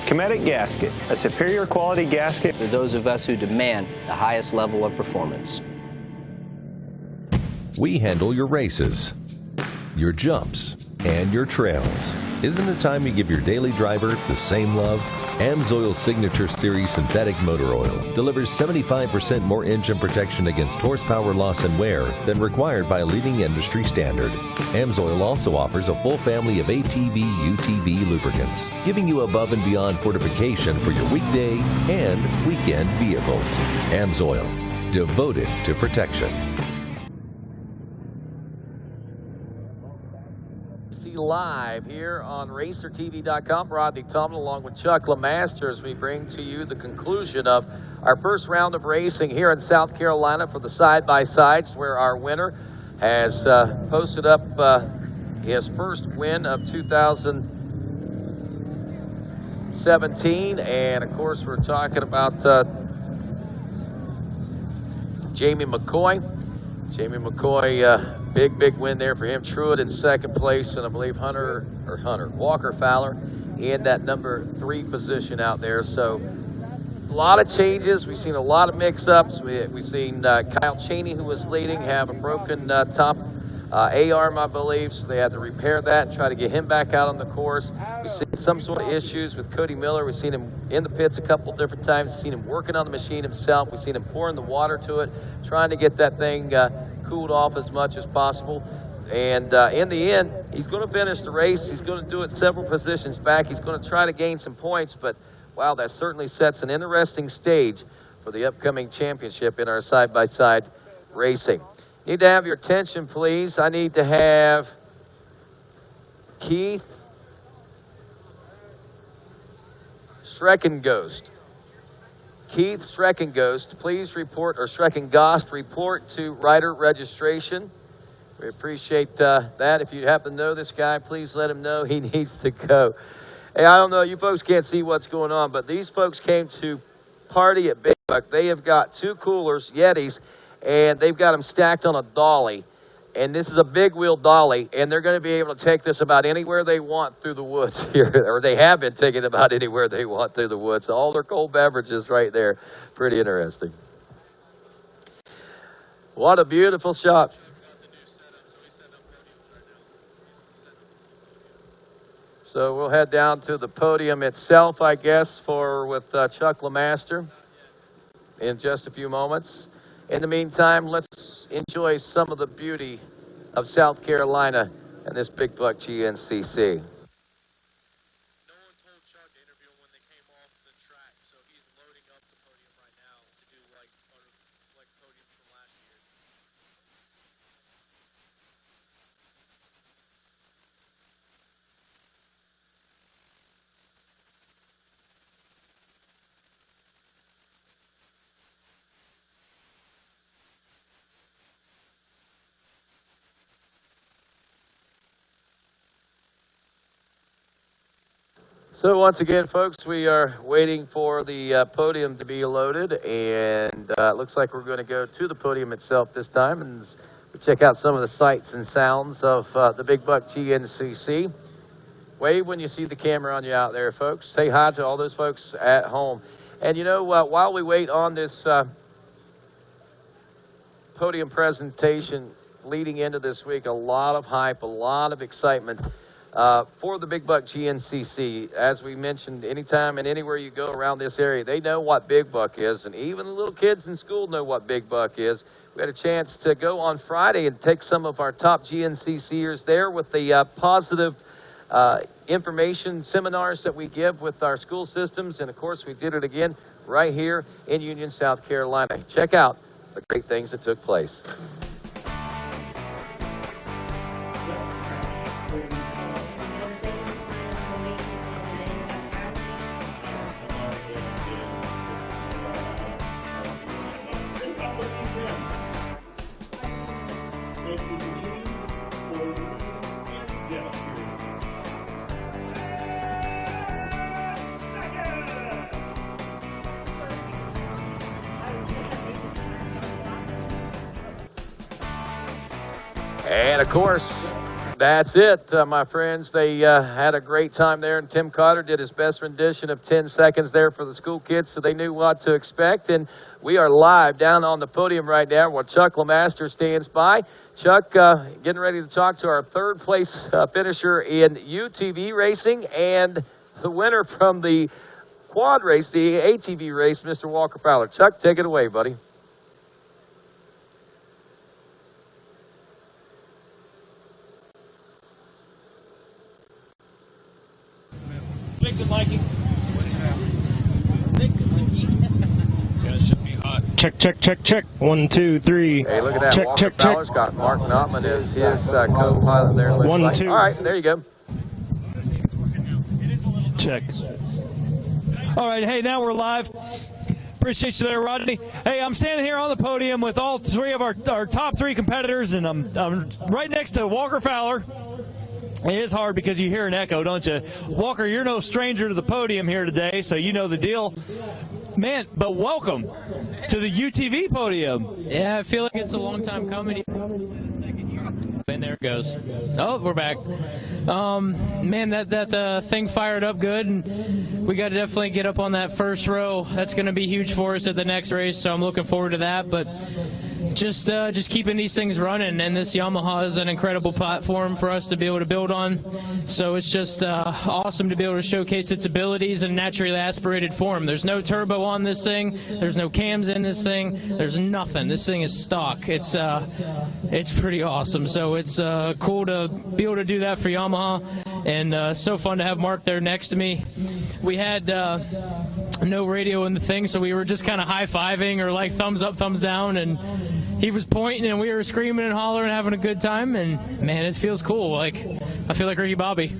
Cometic gasket, a superior quality gasket For those of us who demand the highest level of performance. We handle your races, your jumps, and your trails. Isn't it time you give your daily driver the same love? AMSOIL Signature Series Synthetic Motor Oil delivers 75% more engine protection against horsepower loss and wear than required by a leading industry standard. AMSOIL also offers a full family of ATV, UTV lubricants, giving you above and beyond fortification for your weekday and weekend vehicles. AMSOIL, devoted to protection. live here on RacerTV.com. Rodney Tomlin along with Chuck LeMaster as we bring to you the conclusion of our first round of racing here in South Carolina for the side-by-sides, where our winner has posted up his first win of 2017. And, of course, we're talking about Jamie McCoy. Jamie McCoy, big win there for him. Truett in second place, and I believe Walker Fowler in that number 3 position out there. So a lot of changes. We've seen a lot of mix-ups. We've seen Kyle Cheney, who was leading, have a broken top A-arm, I believe, so they had to repair that and try to get him back out on the course. We've seen some sort of issues with Cody Miller. We've seen him in the pits a couple different times. We've seen him working on the machine himself. We've seen him pouring the water to it, trying to get that thing cooled off as much as possible. And in the end, he's going to finish the race. He's going to do it several positions back. He's going to try to gain some points, but wow, that certainly sets an interesting stage for the upcoming championship in our side-by-side racing. Need to have your attention, please. I need to have Keith Schreckengost. Keith Schreckengost, please report, or Schreckengost, report to rider registration. We appreciate that. If you happen to know this guy, please let him know he needs to go. Hey, I don't know, you folks can't see what's going on, but these folks came to party at Big Buck. They have got 2 coolers, Yetis, and they've got them stacked on a dolly. And this is a big wheel dolly, and they're going to be able to take this about anywhere they want through the woods here, or they have been taking about anywhere they want through the woods. All their cold beverages right there. Pretty interesting. What a beautiful shot. So we'll head down to the podium itself, I guess, with Chuck LeMaster in just a few moments. In the meantime, let's enjoy some of the beauty of South Carolina and this Big Buck GNCC. So once again, folks, we are waiting for the podium to be loaded, and it looks like we're going to go to the podium itself this time, and we check out some of the sights and sounds of the Big Buck GNCC. Wave when you see the camera on you out there, folks. Say hi to all those folks at home. And you know, while we wait on this podium presentation leading into this week, a lot of hype, a lot of excitement for the Big Buck GNCC. As we mentioned, anytime and anywhere you go around this area, they know what Big Buck is, and even the little kids in school know what Big Buck is. We had a chance to go on Friday and take some of our top GNCCers there with the positive information seminars that we give with our school systems, and of course we did it again right here in Union, South Carolina. Check out the great things that took place. And, of course, that's it, my friends. They had a great time there, and Tim Cotter did his best rendition of 10 seconds there for the school kids, so they knew what to expect. And we are live down on the podium right now while Chuck LeMaster stands by. Chuck, getting ready to talk to our third-place finisher in UTV racing and the winner from the quad race, the ATV race, Mr. Walker Fowler. Chuck, take it away, buddy. Fix it, Mikey. Fix it, Mikey. Yeah, it should be hot. Check. 1, 2, 3. Hey, look at that. Walker Fowler's got Mark Notman as his co-pilot there. 1, 2. All right, there you go. Check. All right, hey, now we're live. Appreciate you there, Rodney. Hey, I'm standing here on the podium with all three of our top three competitors, and I'm right next to Walker Fowler. It is hard because you hear an echo, don't you? Walker, you're no stranger to the podium here today, so you know the deal. Man, but welcome to the UTV podium. Yeah, I feel like it's a long time coming. And there it goes. Oh, we're back. Man, that thing fired up good, and we got to definitely get up on that first row. That's going to be huge for us at the next race, so I'm looking forward to that. But just keeping these things running, and this Yamaha is an incredible platform for us to be able to build on. So it's just awesome to be able to showcase its abilities in naturally aspirated form. There's no turbo on this thing. There's no cams in this thing. There's nothing. This thing is stock. It's pretty awesome. So it's cool to be able to do that for Yamaha, and so fun to have Mark there next to me. We had no radio in the thing, so we were just kind of high-fiving or like thumbs up, thumbs down, and he was pointing and we were screaming and hollering, having a good time, and man, it feels cool. Like, I feel like Ricky Bobby.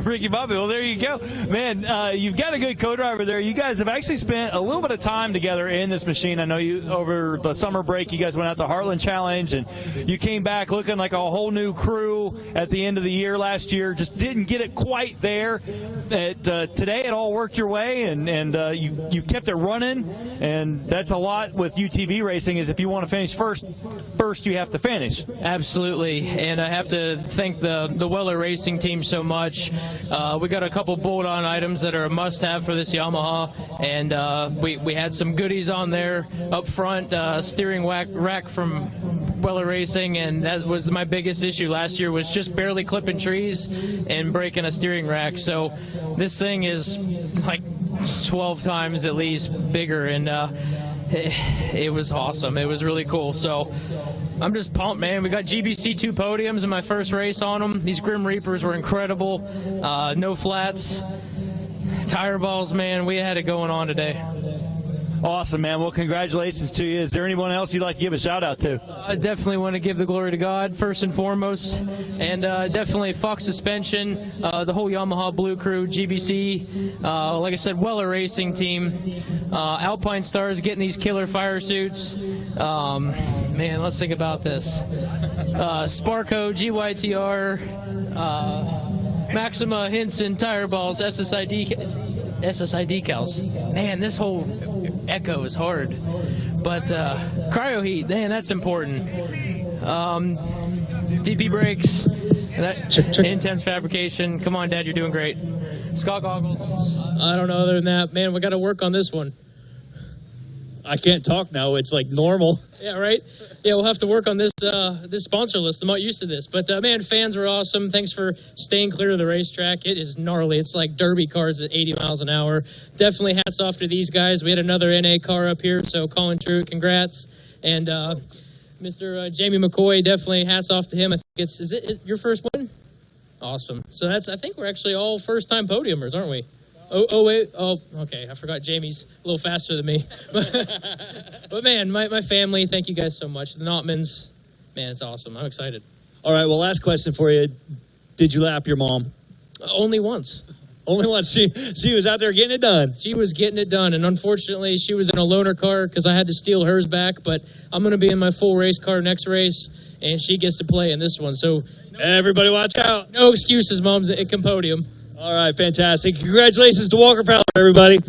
Ricky Bobby, well, there you go. Man, you've got a good co-driver there. You guys have actually spent a little bit of time together in this machine. I know you, over the summer break, you guys went out to Heartland Challenge, and you came back looking like a whole new crew at the end of the year last year. Just didn't get it quite there. Today it all worked your way, and you kept it running, and that's a lot with UTV racing, is if you want to finish first you have to finish. Absolutely, and I have to thank the Weller Racing team so much. We got a couple bolt-on items that are a must-have for this Yamaha, and we had some goodies on there up front, steering rack from Weller Racing, and that was my biggest issue last year, was just barely clipping trees and breaking a steering rack. So this thing is like 12 times at least bigger, and it was awesome. It was really cool. So I'm just pumped, man. We got GBC 2 podiums in my first race on them. These Grim Reapers were incredible. No flats. Tire balls, man. We had it going on today. Awesome, man. Well, congratulations to you. Is there anyone else you'd like to give a shout-out to? I definitely want to give the glory to God, first and foremost. And definitely Fox Suspension, the whole Yamaha Blue Crew, GBC, like I said, Weller Racing Team, Alpine Stars getting these killer fire suits. Man, let's think about this. Sparco, GYTR, Maxima, Hinson, Tire Balls, SSI decals. Man, this whole echo is hard. But cryo heat, man, that's important. DP brakes, intense fabrication. Come on, Dad, you're doing great. Scott goggles. I don't know other than that. Man, we got to work on this one. I can't talk now. It's like normal. Yeah, right? Yeah, we'll have to work on this this sponsor list. I'm not used to this. But, man, fans are awesome. Thanks for staying clear of the racetrack. It is gnarly. It's like derby cars at 80 miles an hour. Definitely hats off to these guys. We had another NA car up here, so Colin True, congrats. And Mr. Jamie McCoy, definitely hats off to him. I think is it your first win? Awesome. So I think we're actually all first-time podiumers, aren't we? Oh, wait. Oh, okay. I forgot Jamie's a little faster than me. But man, my family, thank you guys so much. The Notmans, man, it's awesome. I'm excited. All right, well, last question for you. Did you lap your mom? Only once. Only once. She was out there getting it done. She was getting it done, and unfortunately, she was in a loaner car because I had to steal hers back, but I'm going to be in my full race car next race, and she gets to play in this one. So everybody watch out. No excuses, Moms. It can podium. All right, fantastic. Congratulations to Walker Fowler, everybody.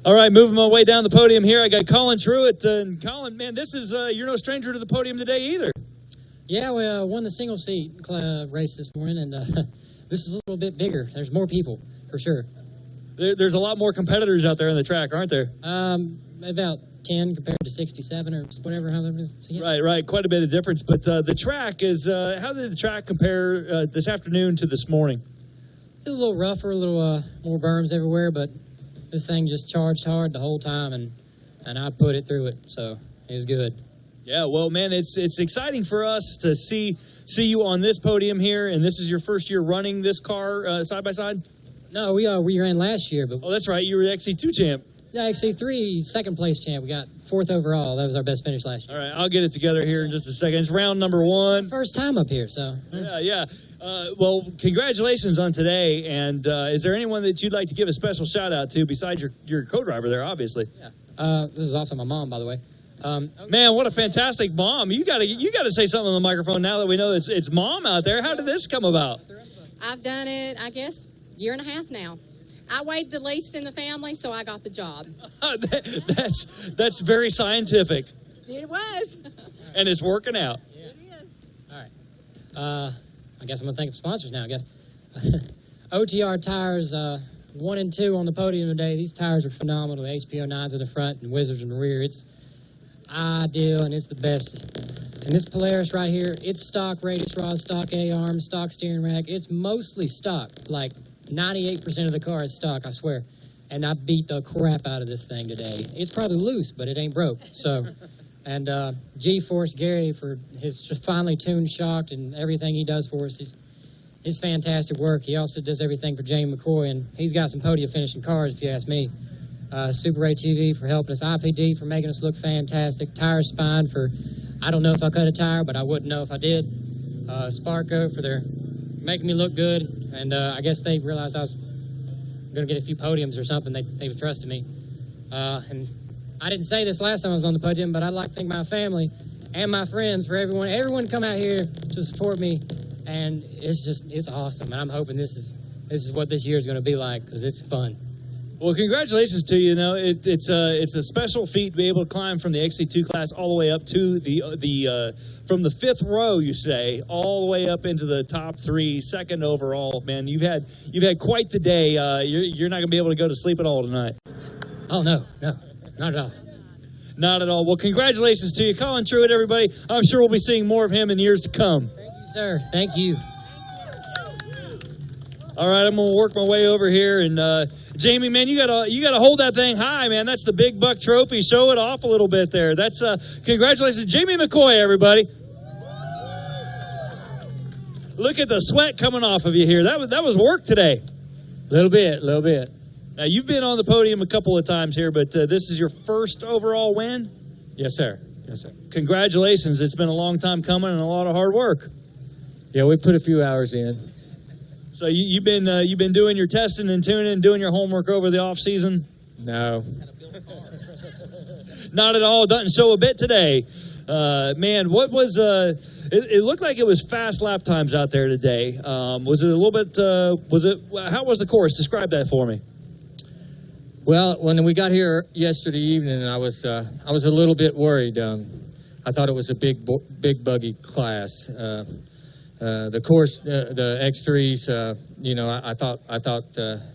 All right, moving my way down the podium here, I got Colin Truitt. And Colin, man, this is, you're no stranger to the podium today either. Yeah, we won the single seat race this morning, and this is a little bit bigger. There's more people, for sure. There's a lot more competitors out there on the track, aren't there? About 10 compared to 67 or whatever. How that is. Yeah. Right. Quite a bit of difference. But the track is, how did the track compare this afternoon to this morning? It was a little rougher, a little more berms everywhere, but this thing just charged hard the whole time, and I put it through it, so it was good. Yeah, well, man, it's exciting for us to see see you on this podium here, and this is your first year running this car side by side? No, we ran last year, but Oh, that's right. You were the XC2 champ. yeah, XC3 second place champ. We got 4th overall. That was our best finish last year. All right, I'll get it together here in just a second. It's round number 1. First time up here, so Yeah. Well, congratulations on today. And is there anyone that you'd like to give a special shout out to besides your co-driver there, obviously? this is also my mom, by the way. Man, what a fantastic mom! You gotta say something on the microphone now that we know it's mom out there. How did this come about? I've done it, I guess, year and a half now. I weighed the least in the family, so I got the job. That's very scientific, It was. and it's working out. I guess I'm going to think of sponsors now, I guess. OTR tires, 1 and 2 on the podium today. These tires are phenomenal. The HPO9s in the front and Wizards in the rear. It's ideal, and it's the best. And this Polaris right here, it's stock radius rod, stock A-arm, stock steering rack. It's mostly stock. Like 98% of the car is stock, I swear. And I beat the crap out of this thing today. It's probably loose, but it ain't broke. So, and G-Force Gary for his finely tuned shock and everything he does for us. It's fantastic work. He also does everything for Jamie McCoy, and he's got some podium finishing cars, if you ask me. Super RacerTV for helping us. IPD for making us look fantastic. Tire Spine for, I don't know if I cut a tire, but I wouldn't know if I did. Sparco for their making me look good. And I guess they realized I was going to get a few podiums or something. They trusted me. And I didn't say this last time I was on the podium, but I'd like to thank my family and my friends for everyone come out here to support me. And it's awesome. And I'm hoping this is what this year is going to be like, because it's fun. Well, congratulations to you. You know, it's a special feat to be able to climb from the XC2 class all the way up to the from the 5th row, you say, all the way up into the top 3, second overall. Man, you've had quite the day. You're not going to be able to go to sleep at all tonight. Oh no, not at all. Not at all. Well, congratulations to you, Colin Truitt, everybody. I'm sure we'll be seeing more of him in years to come. Thank you, sir. Thank you. All right, I'm gonna work my way over here, and Jamie, man, you gotta hold that thing high, man. That's the Big Buck Trophy. Show it off a little bit there. That's congratulations, Jamie McCoy, everybody. Look at the sweat coming off of you here. That was work today. Little bit. Now you've been on the podium a couple of times here, but this is your first overall win. Yes, sir. Congratulations. It's been a long time coming and a lot of hard work. Yeah, we put a few hours in. So you've been doing your testing and tuning and doing your homework over the off season? No. Not at all. Doesn't show a bit today. Man, what was it looked like it was fast lap times out there today. Was it a little bit how was the course? Describe that for me. Well, when we got here yesterday evening, I was a little bit worried. I thought it was a big buggy class. The course, the X3s, I thought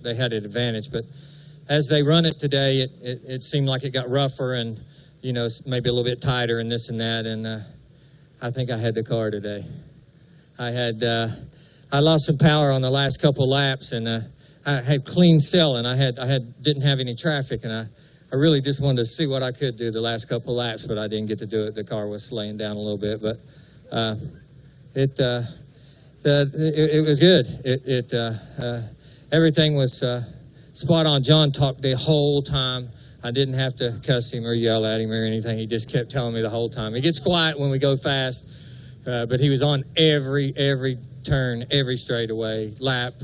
they had an advantage, but as they run it today, it seemed like it got rougher and, maybe a little bit tighter and this and that, and I think I had the car today. I lost some power on the last couple laps, and I had clean selling. Didn't have any traffic, and I really just wanted to see what I could do the last couple laps, but I didn't get to do it. The car was laying down a little bit, but it was good. Everything was spot on. John talked the whole time. I didn't have to cuss him or yell at him or anything. He just kept telling me the whole time. He gets quiet when we go fast, but he was on every turn, every straightaway, lap,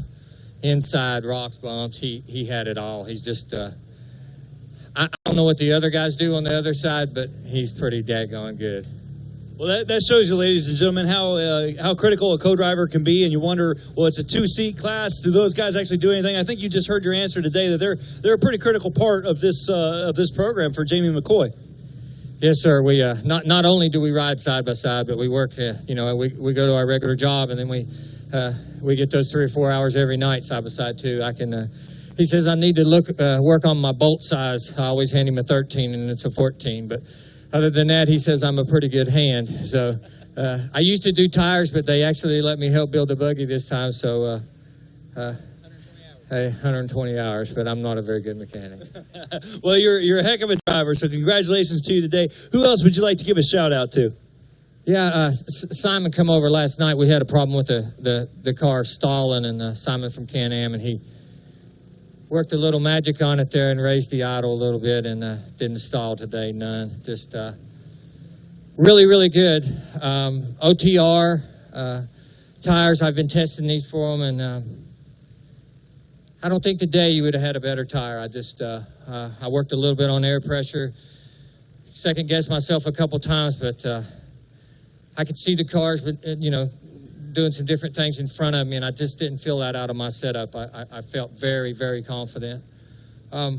inside, rocks, bumps. He had it all. He's just I don't know what the other guys do on the other side, but he's pretty daggone good. Well, that shows you, ladies and gentlemen, how critical a co-driver can be, and you wonder, well, it's a 2-seat class. Do those guys actually do anything? I think you just heard your answer today that they're a pretty critical part of this program for Jamie McCoy. Yes, sir. We not only do we ride side by side, but we work. We go to our regular job, and then we get those 3 or 4 hours every night side by side too. He says I need to work on my bolt size. I always hand him a 13, and it's a 14, but. Other than that, he says I'm a pretty good hand. So I used to do tires, but they actually let me help build a buggy this time. So 120 hours, but I'm not a very good mechanic. Well, you're a heck of a driver, so congratulations to you today. Who else would you like to give a shout out to? Yeah, Simon come over last night. We had a problem with the car stalling, and Simon from Can-Am, and he worked a little magic on it there and raised the idle a little bit, and didn't stall today, none. Just really, really good. OTR tires, I've been testing these for them, and I don't think today you would have had a better tire. I worked a little bit on air pressure, second-guessed myself a couple times, but I could see the cars, but doing some different things in front of me, and I just didn't feel that out of my setup. I felt very, very confident. I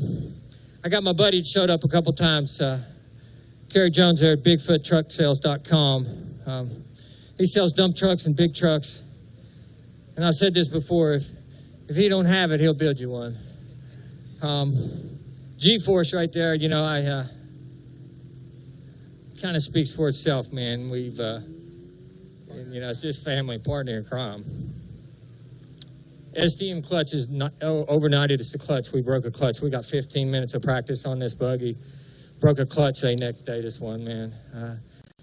got my buddy that showed up a couple times, Kerry Jones there at BigfootTruckSales.com. He sells dump trucks and big trucks. And I said this before, if he don't have it, he'll build you one. G-Force right there, kind of speaks for itself, man. We've, it's just family partner in crime. SDM clutch is not, overnighted. It's the clutch. We broke a clutch. We got 15 minutes of practice on this buggy. Broke a clutch the next day, this one, man.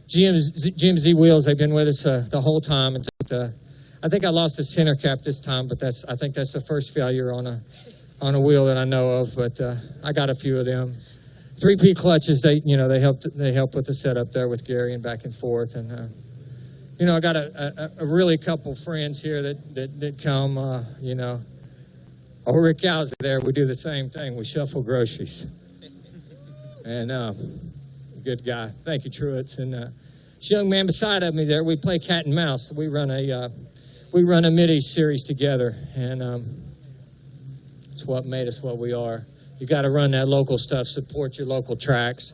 GMZ wheels, they've been with us the whole time. And just, I think I lost the center cap this time, but I think that's the first failure on a wheel that I know of. But I got a few of them. 3P clutches, they help with the setup there with Gary and back and forth. And I got a really couple friends here that come. Rick Gowser there. We do the same thing. We shuffle groceries. And good guy. Thank you, Truitts. And this young man beside of me there, we play cat and mouse. We run a Mid-East series together, and it's what made us what we are. You got to run that local stuff, support your local tracks,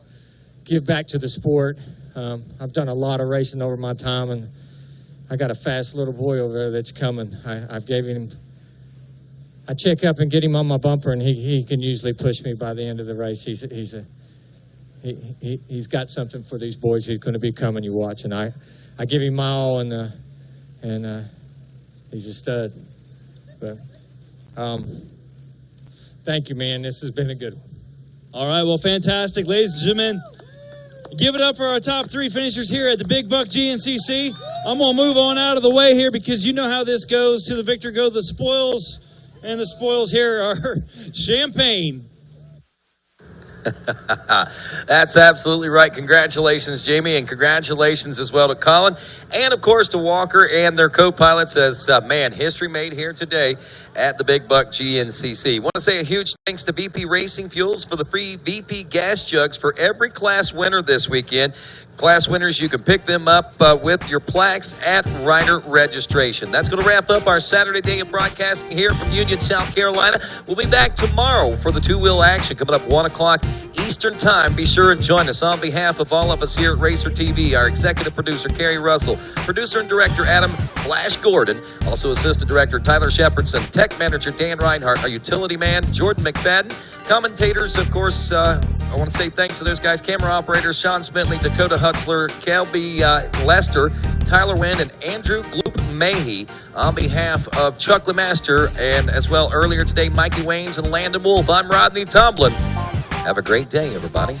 give back to the sport. I've done a lot of racing over my time, and I got a fast little boy over there that's coming. I've given him. I check up and get him on my bumper, and he can usually push me by the end of the race. He's got something for these boys. He's going to be coming. You watch, and I give him my all, and he's a stud. But thank you, man. This has been a good one. All right, well, fantastic. Ladies and gentlemen, give it up for our top three finishers here at the Big Buck GNCC. I'm going to move on out of the way here because you know how this goes. To the victor go the spoils, and the spoils here are champagne. That's absolutely right. Congratulations, Jamie, and congratulations as well to Colin, and of course to Walker and their co-pilots as, history made here today at the Big Buck GNCC. Want to say a huge thanks to VP Racing Fuels for the free VP gas jugs for every class winner this weekend. Class winners, you can pick them up with your plaques at rider registration. That's going to wrap up our Saturday day of broadcasting here from Union, South Carolina. We'll be back tomorrow for the two-wheel action coming up 1 o'clock Eastern Time. Be sure and join us on behalf of all of us here at RacerTV, our executive producer, Kerry Russell, producer and director, Adam Flash Gordon, also assistant director, Tyler Shepardson, tech manager, Dan Reinhardt, our utility man, Jordan McFadden, commentators, of course, I want to say thanks to those guys, camera operators, Sean Smitley, Dakota Hutzler, Kelby Lester, Tyler Wynn, and Andrew Gloop Mahey on behalf of Chuck Lemaster, and as well earlier today, Mikey Waynes and Landon Wolf. I'm Rodney Tomlin. Have a great day, everybody.